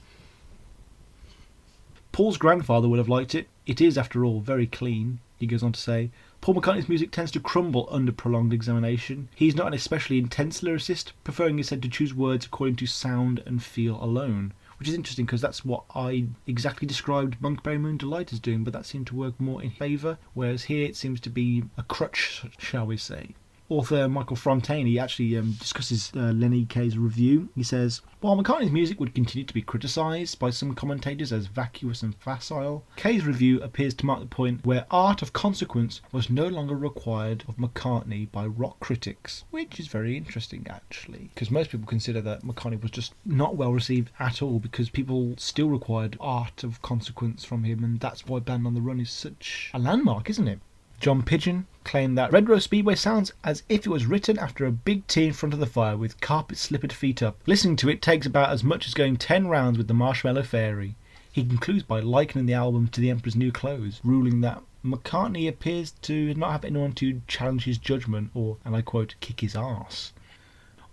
"Paul's grandfather would have liked it. It is, after all, very clean." He goes on to say, "Paul McCartney's music tends to crumble under prolonged examination. He's not an especially intense lyricist, preferring instead to choose words according to sound and feel alone." Which is interesting because that's what I exactly described Monkberry Moon Delight as doing, but that seemed to work more in favour, whereas here it seems to be a crutch, shall we say. Author Michael Frontaine, he actually discusses Lenny Kaye's review. He says, "While McCartney's music would continue to be criticised by some commentators as vacuous and facile, Kaye's review appears to mark the point where art of consequence was no longer required of McCartney by rock critics," which is very interesting actually, because most people consider that McCartney was just not well received at all because people still required art of consequence from him, and that's why Band on the Run is such a landmark, isn't it? John Pigeon claimed that Rose Speedway sounds as if it was written after a big tea in front of the fire with carpet-slippered feet up. Listening to it takes about as much as going 10 rounds with the Marshmallow Fairy. He concludes by likening the album to The Emperor's New Clothes, ruling that McCartney appears to not have anyone to challenge his judgment or, and I quote, kick his arse.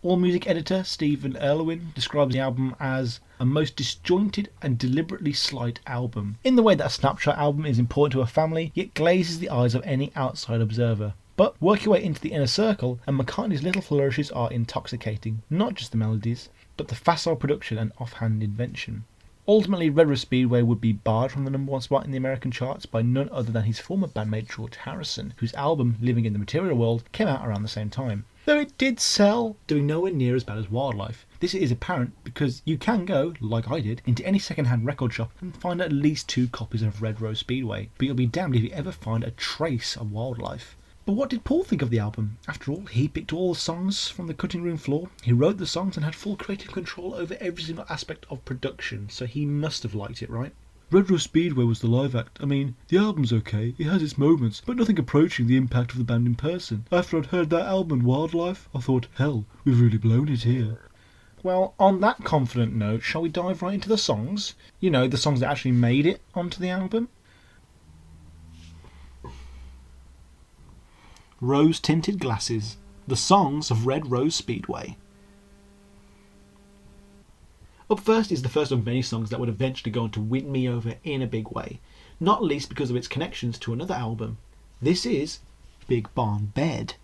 AllMusic editor Stephen Irwin describes the album as a most disjointed and deliberately slight album, in the way that a snapshot album is important to a family, yet glazes the eyes of any outside observer. But work your way into the inner circle, and McCartney's little flourishes are intoxicating, not just the melodies, but the facile production and offhand invention. Ultimately, Red Rose Speedway would be barred from the #1 spot in the American charts by none other than his former bandmate George Harrison, whose album Living in the Material World came out around the same time. Though it did sell, doing nowhere near as bad as Wildlife. This is apparent because you can go, like I did, into any second-hand record shop and find at least 2 copies of Red Rose Speedway, but you'll be damned if you ever find a trace of Wildlife. But what did Paul think of the album? After all, he picked all the songs from the cutting room floor, he wrote the songs and had full creative control over every single aspect of production, so he must have liked it, right? Red Rose Speedway was the live act. I mean, the album's okay, it has its moments, but nothing approaching the impact of the band in person. After I'd heard that album, Wildlife, I thought, hell, we've really blown it here. Well, on that confident note, shall we dive right into the songs? You know, the songs that actually made it onto the album? Rose-tinted glasses. The songs of Red Rose Speedway. Up first is the first of many songs that would eventually go on to win me over in a big way, not least because of its connections to another album. This is Big Barn Bed.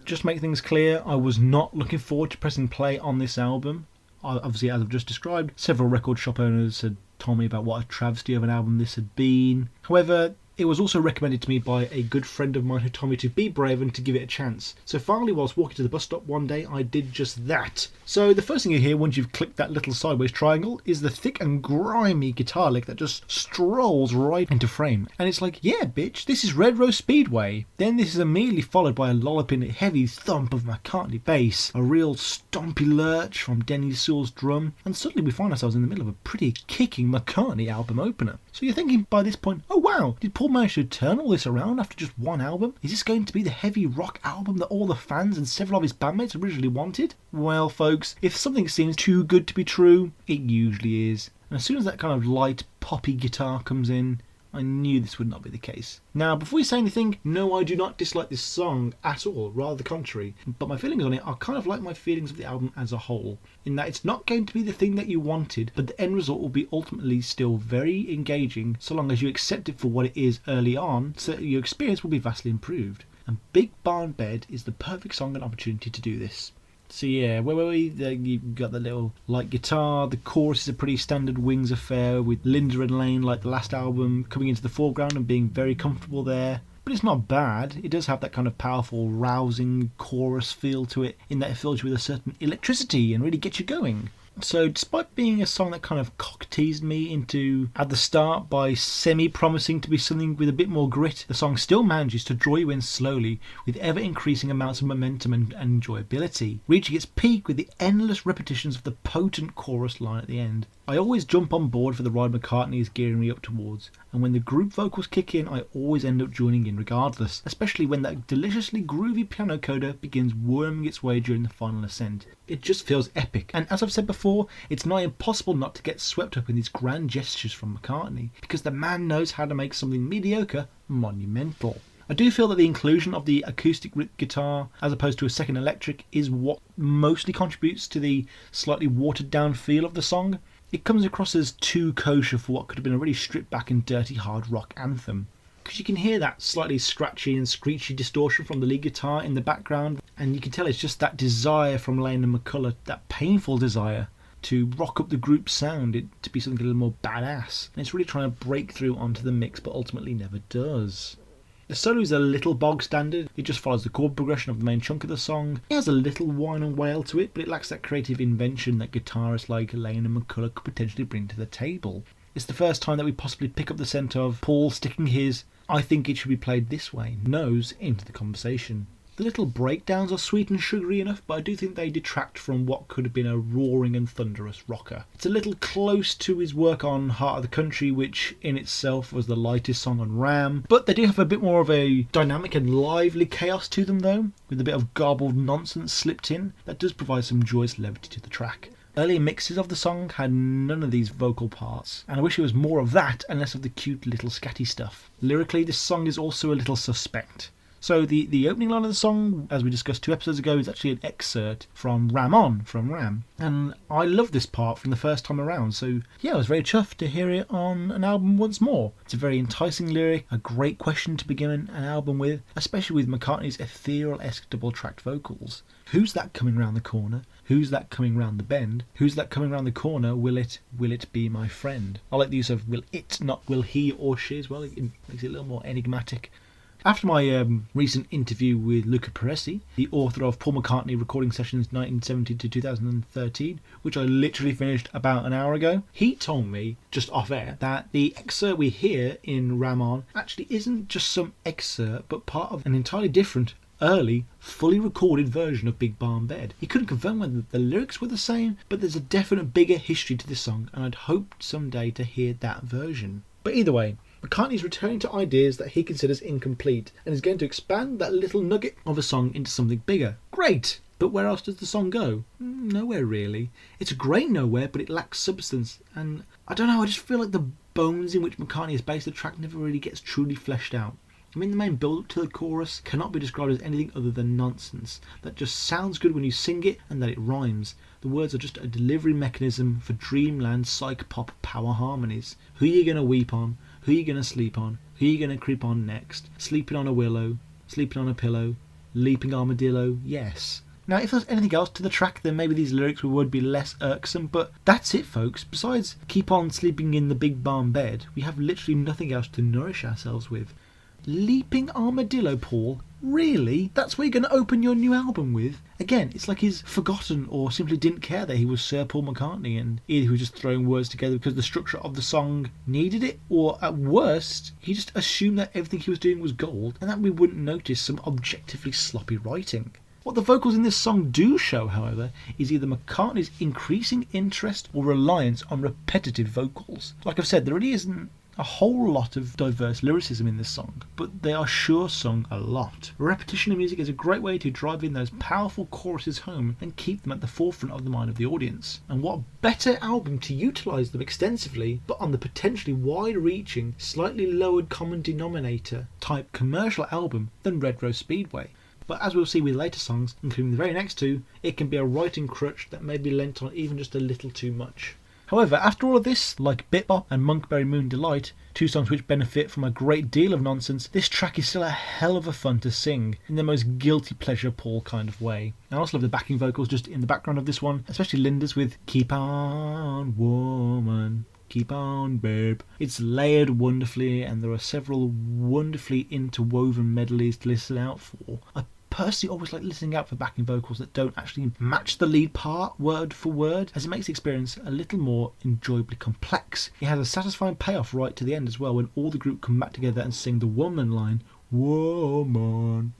Just to make things clear, I was not looking forward to pressing play on this album. Obviously, as I've just described, several record shop owners had told me about what a travesty of an album this had been. However, it was also recommended to me by a good friend of mine who told me to be brave and to give it a chance. So finally, whilst walking to the bus stop one day, I did just that. So the first thing you hear once you've clicked that little sideways triangle is the thick and grimy guitar lick that just strolls right into frame. And it's like, yeah bitch, this is Red Rose Speedway. Then this is immediately followed by a lolloping heavy thump of McCartney bass, a real stompy lurch from Denny Sewell's drum, and suddenly we find ourselves in the middle of a pretty kicking McCartney album opener. So you're thinking by this point, oh wow, did Paul manage to turn all this around after just one album? Is this going to be the heavy rock album that all the fans and several of his bandmates originally wanted? Well folks, if something seems too good to be true, it usually is. And as soon as that kind of light poppy guitar comes in, I knew this would not be the case. Now, before we say anything, no, I do not dislike this song at all, rather the contrary. But my feelings on it are kind of like my feelings of the album as a whole, in that it's not going to be the thing that you wanted, but the end result will be ultimately still very engaging, so long as you accept it for what it is early on, so that your experience will be vastly improved. And Big Barn Bed is the perfect song and opportunity to do this. So yeah, you've got the little light guitar, the chorus is a pretty standard Wings affair with Linda and Lane like the last album coming into the foreground and being very comfortable there. But it's not bad, it does have that kind of powerful, rousing chorus feel to it in that it fills you with a certain electricity and really gets you going. So despite being a song that kind of cock-teased me into at the start by semi-promising to be something with a bit more grit, the song still manages to draw you in slowly with ever-increasing amounts of momentum and enjoyability, reaching its peak with the endless repetitions of the potent chorus line at the end. I always jump on board for the ride McCartney is gearing me up towards, and when the group vocals kick in, I always end up joining in regardless, especially when that deliciously groovy piano coda begins worming its way during the final ascent. It just feels epic, and as I've said before, it's not impossible not to get swept up in these grand gestures from McCartney, because the man knows how to make something mediocre monumental. I do feel that the inclusion of the acoustic guitar as opposed to a second electric is what mostly contributes to the slightly watered down feel of the song. It comes across as too kosher for what could have been a really stripped back and dirty hard rock anthem. Because you can hear that slightly scratchy and screechy distortion from the lead guitar in the background, and you can tell it's just that desire from Lane and McCullough, that painful desire to rock up the group's sound, to be something a little more badass. And it's really trying to break through onto the mix, but ultimately never does. The solo is a little bog standard, it just follows the chord progression of the main chunk of the song. It has a little whine and wail to it, but it lacks that creative invention that guitarists like Lane and McCullough could potentially bring to the table. It's the first time that we possibly pick up the scent of Paul sticking his "I think it should be played this way" nose into the conversation. The little breakdowns are sweet and sugary enough, but I do think they detract from what could have been a roaring and thunderous rocker. It's a little close to his work on Heart of the Country, which in itself was the lightest song on Ram, but they do have a bit more of a dynamic and lively chaos to them though, with a bit of garbled nonsense slipped in that does provide some joyous levity to the track. Earlier mixes of the song had none of these vocal parts, and I wish it was more of that and less of the cute little scatty stuff. Lyrically, this song is also a little suspect. So the opening line of the song, as we discussed 2 episodes ago, is actually an excerpt from Ram On, from Ram. And I love this part from the first time around, so yeah, I was very chuffed to hear it on an album once more. It's a very enticing lyric, a great question to begin an album with, especially with McCartney's ethereal-esque double-tracked vocals. Who's that coming round the corner? Who's that coming round the bend? Who's that coming round the corner? Will it be my friend? I like the use of will it, not will he or she as well. It makes it a little more enigmatic. After my recent interview with Luca Peresi, the author of Paul McCartney Recording Sessions 1970 to 2013, which I literally finished about an hour ago, he told me, just off air, that the excerpt we hear in Ram On actually isn't just some excerpt, but part of an entirely different, early, fully recorded version of Big Barn Bed. He couldn't confirm whether the lyrics were the same, but there's a definite bigger history to this song, and I'd hoped someday to hear that version. But either way, McCartney's returning to ideas that he considers incomplete and is going to expand that little nugget of a song into something bigger. Great! But where else does the song go? Nowhere really. It's a great nowhere, but it lacks substance, and I don't know, I just feel like the bones in which McCartney has based the track never really gets truly fleshed out. I mean, the main build-up to the chorus cannot be described as anything other than nonsense. That just sounds good when you sing it and that it rhymes. The words are just a delivery mechanism for dreamland psych-pop power harmonies. Who you gonna weep on? Who you gonna sleep on? Who you gonna creep on next? Sleeping on a willow? Sleeping on a pillow? Leaping armadillo? Yes. Now, if there's anything else to the track, then maybe these lyrics would be less irksome, but that's it, folks. Besides keep on sleeping in the big barn bed, we have literally nothing else to nourish ourselves with. Leaping armadillo, Paul? Really? That's what you're going to open your new album with? Again, it's like he's forgotten or simply didn't care that he was Sir Paul McCartney and either he was just throwing words together because the structure of the song needed it, or at worst, he just assumed that everything he was doing was gold and that we wouldn't notice some objectively sloppy writing. What the vocals in this song do show, however, is either McCartney's increasing interest or reliance on repetitive vocals. Like I've said, there really isn't a whole lot of diverse lyricism in this song, but they are sure sung a lot. Repetition of music is a great way to drive in those powerful choruses home and keep them at the forefront of the mind of the audience. And what better album to utilise them extensively, but on the potentially wide-reaching, slightly lowered common denominator type commercial album than Red Rose Speedway. But as we'll see with later songs, including the very next 2, it can be a writing crutch that may be lent on even just a little too much. However, after all of this, like Bit Bop and Monkberry Moon Delight, 2 songs which benefit from a great deal of nonsense, this track is still a hell of a fun to sing, in the most guilty pleasure Paul kind of way. I also love the backing vocals just in the background of this one, especially Linda's with Keep On Woman, Keep On Babe. It's layered wonderfully and there are several wonderfully interwoven medleys to listen out for. I personally always like listening out for backing vocals that don't actually match the lead part word for word, as it makes the experience a little more enjoyably complex. It has a satisfying payoff right to the end as well when all the group come back together and sing the woman line, woman.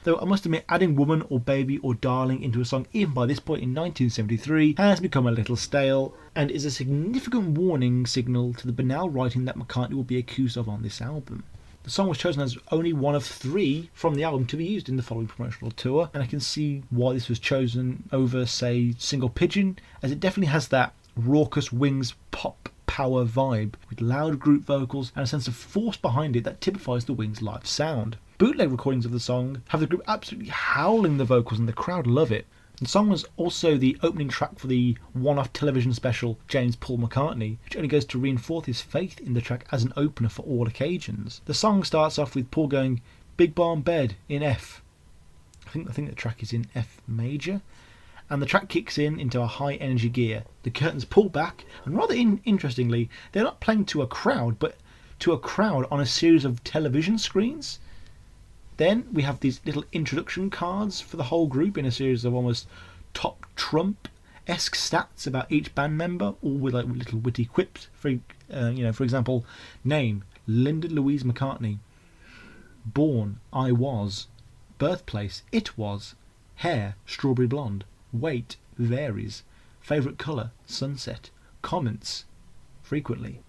Though I must admit, adding woman or baby or darling into a song even by this point in 1973 has become a little stale and is a significant warning signal to the banal writing that McCartney will be accused of on this album. The song was chosen as only one of 3 from the album to be used in the following promotional tour, and I can see why this was chosen over, say, Single Pigeon, as it definitely has that raucous Wings pop power vibe, with loud group vocals and a sense of force behind it that typifies the Wings live sound. Bootleg recordings of the song have the group absolutely howling the vocals and the crowd love it. The song was also the opening track for the one-off television special James Paul McCartney, which only goes to reinforce his faith in the track as an opener for all occasions. The song starts off with Paul going, Big Barn Bed in F. I think the track is in F major. And the track kicks into a high energy gear. The curtains pull back, and rather interestingly, they're not playing to a crowd, but to a crowd on a series of television screens. Then we have these little introduction cards for the whole group in a series of almost top Trump-esque stats about each band member, all with like little witty quips. For example, name Linda Louise McCartney, born I was, birthplace it was, hair strawberry blonde, weight varies, favourite colour sunset, comments frequently.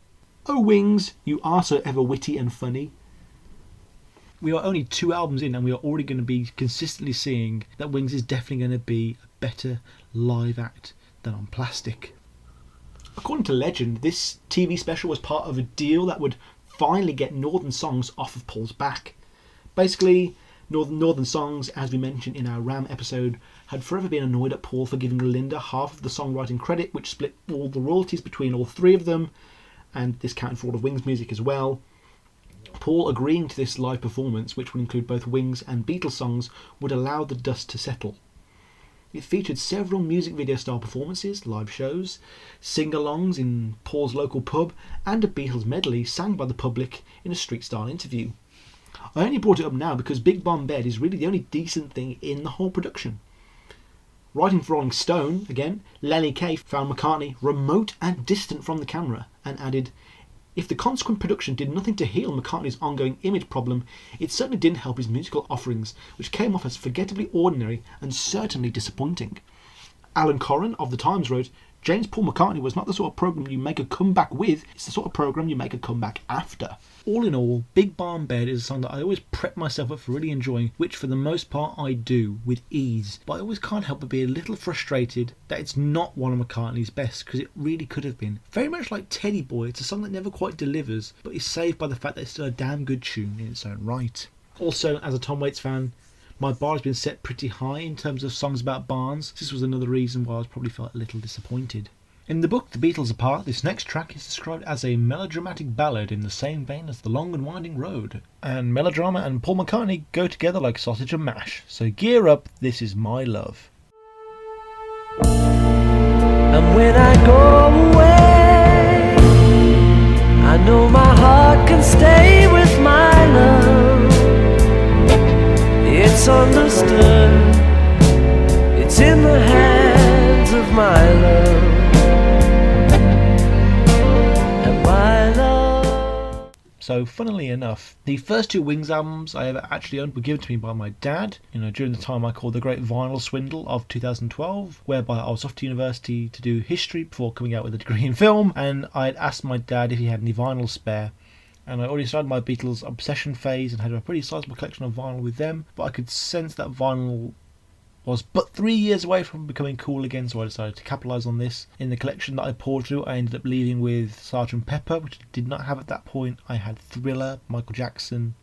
Oh Wings, you are so ever witty and funny. We are only 2 albums in and we are already going to be consistently seeing that Wings is definitely going to be a better live act than on plastic. According to legend, this TV special was part of a deal that would finally get Northern Songs off of Paul's back. Basically, Northern Songs, as we mentioned in our Ram episode, had forever been annoyed at Paul for giving Linda half of the songwriting credit, which split all the royalties between all three of them, and this counted for all of Wings music as well. Paul agreeing to this live performance, which would include both Wings and Beatles songs, would allow the dust to settle. It featured several music video style performances, live shows, sing-alongs in Paul's local pub, and a Beatles medley sang by the public in a street style interview. I only brought it up now because Big Bomb Bed is really the only decent thing in the whole production. Writing for Rolling Stone, again, Lenny Kaye found McCartney remote and distant from the camera and added, "If the consequent production did nothing to heal McCartney's ongoing image problem, it certainly didn't help his musical offerings, which came off as forgettably ordinary and certainly disappointing." Alan Corran of The Times wrote, "James Paul McCartney was not the sort of programme you make a comeback with, it's the sort of programme you make a comeback after." All in all, Big Barn Bed is a song that I always prep myself up for really enjoying, which for the most part I do, with ease. But I always can't help but be a little frustrated that it's not one of McCartney's best, because it really could have been. Very much like Teddy Boy, it's a song that never quite delivers, but is saved by the fact that it's still a damn good tune in its own right. Also, as a Tom Waits fan, my bar has been set pretty high in terms of songs about barns. This was another reason why I probably felt a little disappointed. In the book The Beatles Apart, this next track is described as a melodramatic ballad in the same vein as The Long and Winding Road. And melodrama and Paul McCartney go together like sausage and mash. So gear up, this is My Love. And when I go away, I know my heart can stay with my love. It's understood, it's in the hands of my love. So, funnily enough, the first two Wings albums I ever actually owned were given to me by my dad, during the time I called the Great Vinyl Swindle of 2012, whereby I was off to university to do history before coming out with a degree in film, and I'd asked my dad if he had any vinyl spare. And I already started my Beatles obsession phase and had a pretty sizable collection of vinyl with them, but I could sense that vinyl was but 3 years away from becoming cool again, so I decided to capitalise on this. In the collection that I poured through, I ended up leaving with Sgt. Pepper, which I did not have at that point. I had Thriller, Michael Jackson,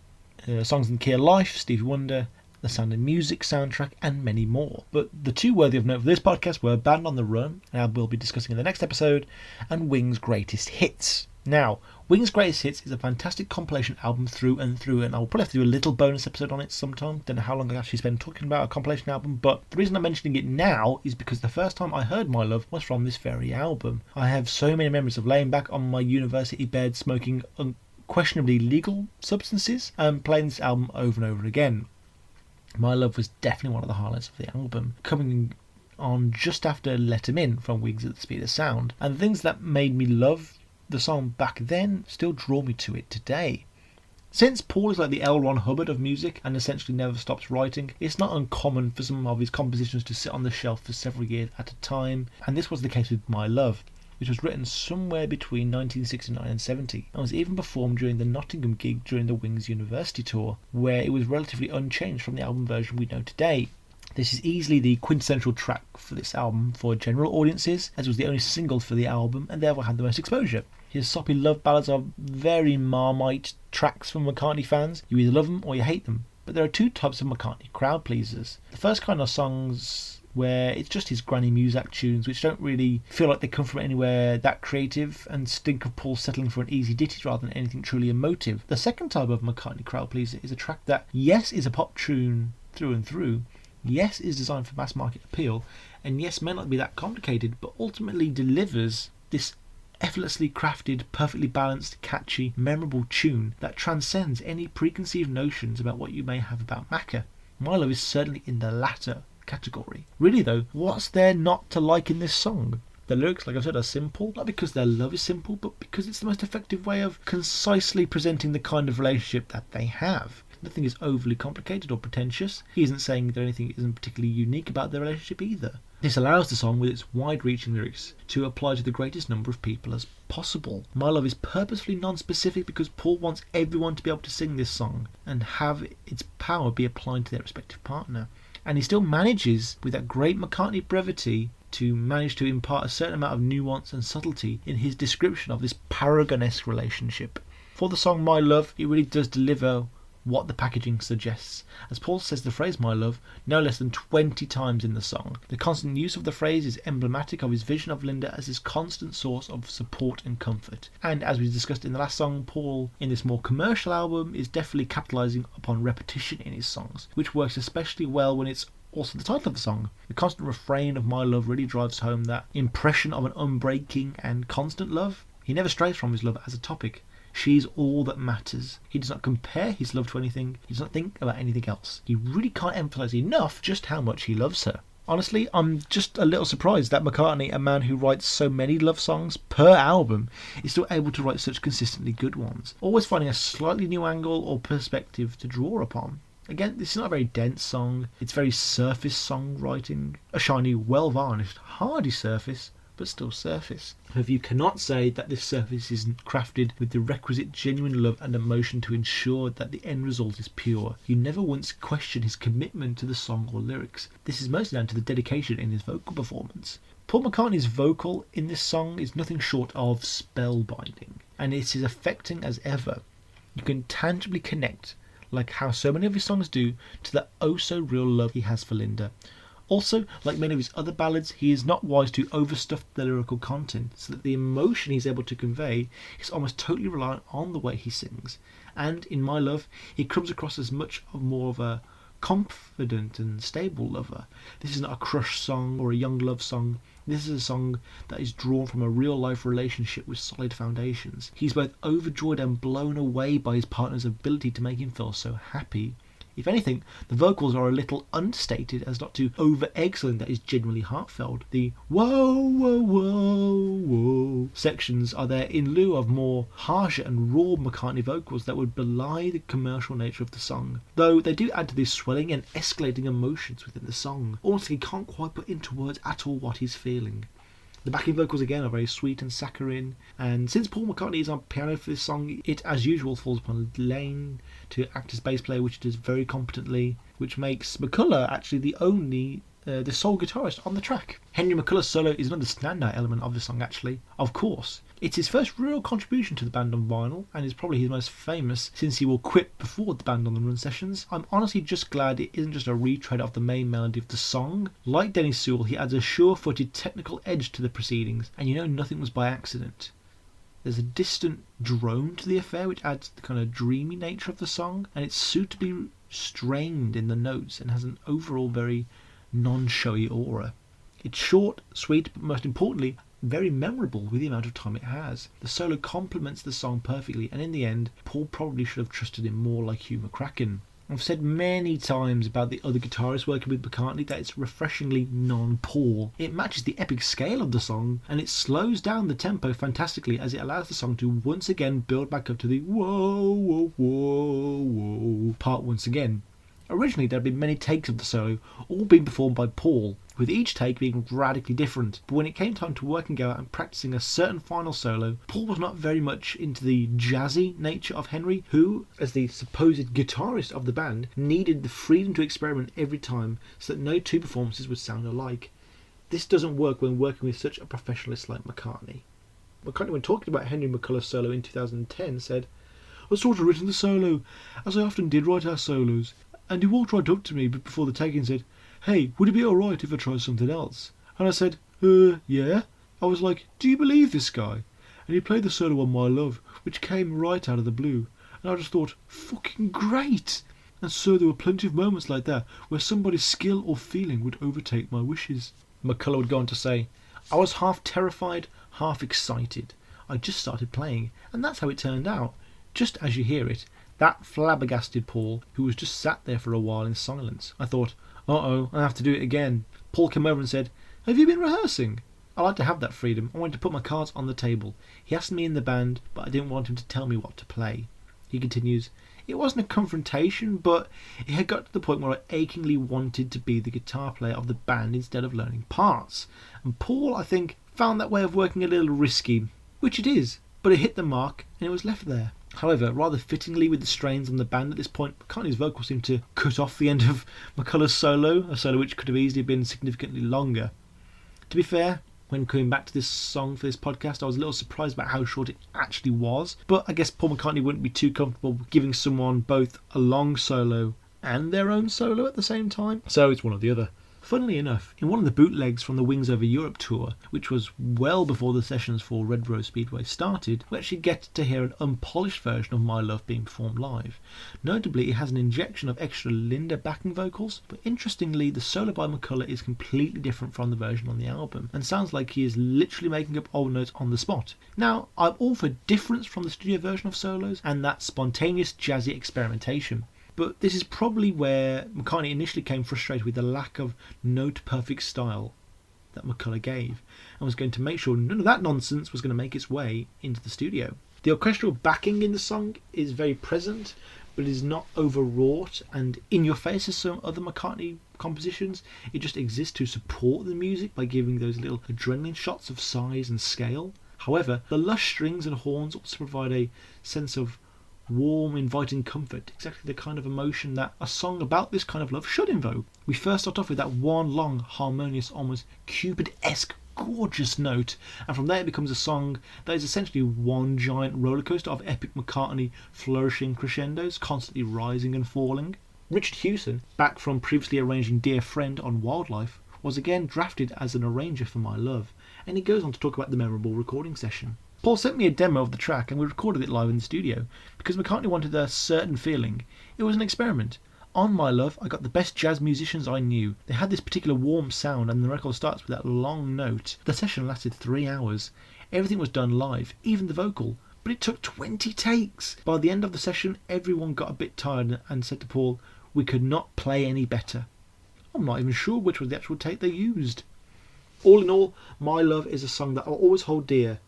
Songs in the Key of Life, Stevie Wonder, the Sound of Music soundtrack, and many more. But the two worthy of note for this podcast were Band on the Run, and we'll be discussing in the next episode, and Wings' Greatest Hits. Now, Wings' Greatest Hits is a fantastic compilation album through and through, and I'll probably have to do a little bonus episode on it sometime. Don't know how long I actually spent talking about a compilation album, but the reason I'm mentioning it now is because the first time I heard My Love was from this very album. I have so many memories of laying back on my university bed smoking unquestionably legal substances and playing this album over and over again. My Love was definitely one of the highlights of the album, coming on just after Let 'Em In from Wings at the Speed of Sound, and the things that made me love the song back then still draw me to it today. Since Paul is like the L. Ron Hubbard of music and essentially never stops writing, it's not uncommon for some of his compositions to sit on the shelf for several years at a time, and this was the case with My Love, which was written somewhere between 1969 and 70, and was even performed during the Nottingham gig during the Wings University tour, where it was relatively unchanged from the album version we know today. This is easily the quintessential track for this album for general audiences, as it was the only single for the album and therefore had the most exposure. His soppy love ballads are very Marmite tracks for McCartney fans. You either love them or you hate them. But there are two types of McCartney crowd pleasers. The first kind are songs where it's just his granny muzak tunes, which don't really feel like they come from anywhere that creative and stink of Paul settling for an easy ditty rather than anything truly emotive. The second type of McCartney crowd pleaser is a track that, yes, is a pop tune through and through, yes, is designed for mass market appeal, and yes, may not be that complicated, but ultimately delivers this effortlessly crafted, perfectly balanced, catchy, memorable tune that transcends any preconceived notions about what you may have about Macca. My Love is certainly in the latter category. Really though, what's there not to like in this song? The lyrics, like I said, are simple, not because their love is simple, but because it's the most effective way of concisely presenting the kind of relationship that they have. Nothing is overly complicated or pretentious. He isn't saying that anything isn't particularly unique about their relationship either. This allows the song, with its wide-reaching lyrics, to apply to the greatest number of people as possible. My Love is purposefully non-specific because Paul wants everyone to be able to sing this song and have its power be applied to their respective partner. And he still manages, with that great McCartney brevity, to manage to impart a certain amount of nuance and subtlety in his description of this paragon-esque relationship. For the song My Love, it really does deliver what the packaging suggests, as Paul says the phrase "my love" no less than 20 times in the song. The constant use of the phrase is emblematic of his vision of Linda as his constant source of support and comfort. And as we discussed in the last song, Paul in this more commercial album is definitely capitalising upon repetition in his songs, which works especially well when it's also the title of the song. The constant refrain of "my love" really drives home that impression of an unbreaking and constant love. He never strays from his love as a topic. She's all that matters. He does not compare his love to anything. He does not think about anything else. He really can't emphasise enough just how much he loves her. Honestly, I'm just a little surprised that McCartney, a man who writes so many love songs per album, is still able to write such consistently good ones, always finding a slightly new angle or perspective to draw upon. Again, this is not a very dense song. It's very surface songwriting. A shiny, well-varnished, hardy surface, but still surface. However, you cannot say that this surface isn't crafted with the requisite genuine love and emotion to ensure that the end result is pure. You never once question his commitment to the song or lyrics. This is mostly down to the dedication in his vocal performance. Paul McCartney's vocal in this song is nothing short of spellbinding, and it is affecting as ever. You can tangibly connect, like how so many of his songs do, to the oh-so-real love he has for Linda. Also, like many of his other ballads, he is not wise to overstuff the lyrical content, so that the emotion he's able to convey is almost totally reliant on the way he sings. And in My Love, he comes across as much more of a confident and stable lover. This is not a crush song or a young love song. This is a song that is drawn from a real-life relationship with solid foundations. He's both overjoyed and blown away by his partner's ability to make him feel so happy. If anything, the vocals are a little understated as not to over-egg something that is genuinely heartfelt. The whoa, whoa, whoa, whoa sections are there in lieu of more harsher and raw McCartney vocals that would belie the commercial nature of the song. Though they do add to these swelling and escalating emotions within the song. Almost he can't quite put into words at all what he's feeling. The backing vocals again are very sweet and saccharine, and since Paul McCartney is on piano for this song, it as usual falls upon Lane to act as bass player, which he does very competently, which makes McCullough actually the sole guitarist on the track. Henry McCullough's solo is another standout element of the song actually, of course. It's his first real contribution to the band on vinyl, and is probably his most famous since he will quit before the Band on the Run sessions. I'm honestly just glad it isn't just a retread of the main melody of the song. Like Denny Sewell, he adds a sure-footed technical edge to the proceedings, and you know nothing was by accident. There's a distant drone to the affair which adds the kind of dreamy nature of the song, and it's suitably strained in the notes and has an overall very non-showy aura. It's short, sweet, but most importantly, very memorable with the amount of time it has. The solo complements the song perfectly, and in the end, Paul probably should have trusted him more like Hugh McCracken. I've said many times about the other guitarists working with McCartney that it's refreshingly non-Paul. It matches the epic scale of the song, and it slows down the tempo fantastically as it allows the song to once again build back up to the whoa, whoa, whoa, whoa part once again. Originally there had been many takes of the solo, all being performed by Paul, with each take being radically different, but when it came time to working out and practicing a certain final solo, Paul was not very much into the jazzy nature of Henry, who, as the supposed guitarist of the band, needed the freedom to experiment every time so that no two performances would sound alike. This doesn't work when working with such a professionalist like McCartney. McCartney, when talking about Henry McCullough's solo in 2010, said, "I sort of written the solo, as I often did write our solos, and he walked right up to me before the take and said, 'Hey, would it be alright if I tried something else?' And I said, yeah." I was like, "Do you believe this guy?" And he played the solo on My Love, which came right out of the blue. And I just thought, fucking great! And so there were plenty of moments like that where somebody's skill or feeling would overtake my wishes. McCullough would go on to say, "I was half terrified, half excited. I just started playing, and that's how it turned out. Just as you hear it. That flabbergasted Paul, who was just sat there for a while in silence. I thought, uh-oh, I have to do it again." Paul came over and said, "Have you been rehearsing?" I like to have that freedom. I wanted to put my cards on the table. He asked me in the band, but I didn't want him to tell me what to play. He continues, "It wasn't a confrontation, but it had got to the point where I achingly wanted to be the guitar player of the band instead of learning parts. And Paul, I think, found that way of working a little risky, which it is, but it hit the mark and it was left there." However, rather fittingly with the strains on the band at this point, McCartney's vocals seemed to cut off the end of McCullough's solo, a solo which could have easily been significantly longer. To be fair, When coming back to this song for this podcast, I was a little surprised about how short it actually was, but I guess Paul McCartney wouldn't be too comfortable giving someone both a long solo and their own solo at the same time, so it's one or the other. Funnily enough, in one of the bootlegs from the Wings Over Europe tour, which was well before the sessions for Red Rose Speedway started, we actually get to hear an unpolished version of My Love being performed live. Notably, it has an injection of extra Linda backing vocals, but interestingly, the solo by McCullough is completely different from the version on the album, and sounds like he is literally making up old notes on the spot. Now, I'm all for difference from the studio version of solos, and that spontaneous jazzy experimentation. But this is probably where McCartney initially came frustrated with the lack of note-perfect style that McCullough gave, and was going to make sure none of that nonsense was going to make its way into the studio. The orchestral backing in the song is very present, but is not overwrought and in your face as some other McCartney compositions. It just exists to support the music by giving those little adrenaline shots of size and scale. However, the lush strings and horns also provide a sense of warm, inviting comfort, exactly the kind of emotion that a song about this kind of love should invoke. We first start off with that one long, harmonious, almost Cupid-esque, gorgeous note, and from there it becomes a song that is essentially one giant rollercoaster of epic McCartney flourishing crescendos, constantly rising and falling. Richard Hewson, back from previously arranging Dear Friend on Wildlife, was again drafted as an arranger for My Love, and he goes on to talk about the memorable recording session. Paul sent me a demo of the track and we recorded it live in the studio. Because McCartney wanted a certain feeling, it was an experiment. On My Love, I got the best jazz musicians I knew. They had this particular warm sound and the record starts with that long note. The session lasted 3 hours. Everything was done live, even the vocal. But it took 20 takes. By the end of the session, everyone got a bit tired and said to Paul, "We could not play any better." I'm not even sure which was the actual take they used. All in all, My Love is a song that I'll always hold dear,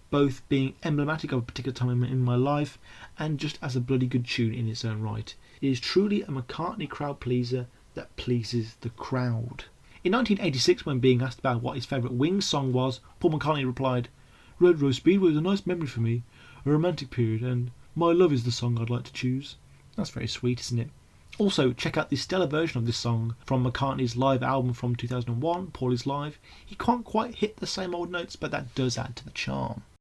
both being emblematic of a particular time in my life and just as a bloody good tune in its own right. It is truly a McCartney crowd pleaser that pleases the crowd. In 1986, when being asked about what his favourite Wings song was, Paul McCartney replied, "Red Rose Speedway is a nice memory for me, a romantic period, and My Love is the song I'd like to choose." That's very sweet, isn't it? Also, check out the stellar version of this song from McCartney's live album from 2001, Paul is Live. He can't quite hit the same old notes, but that does add to the charm.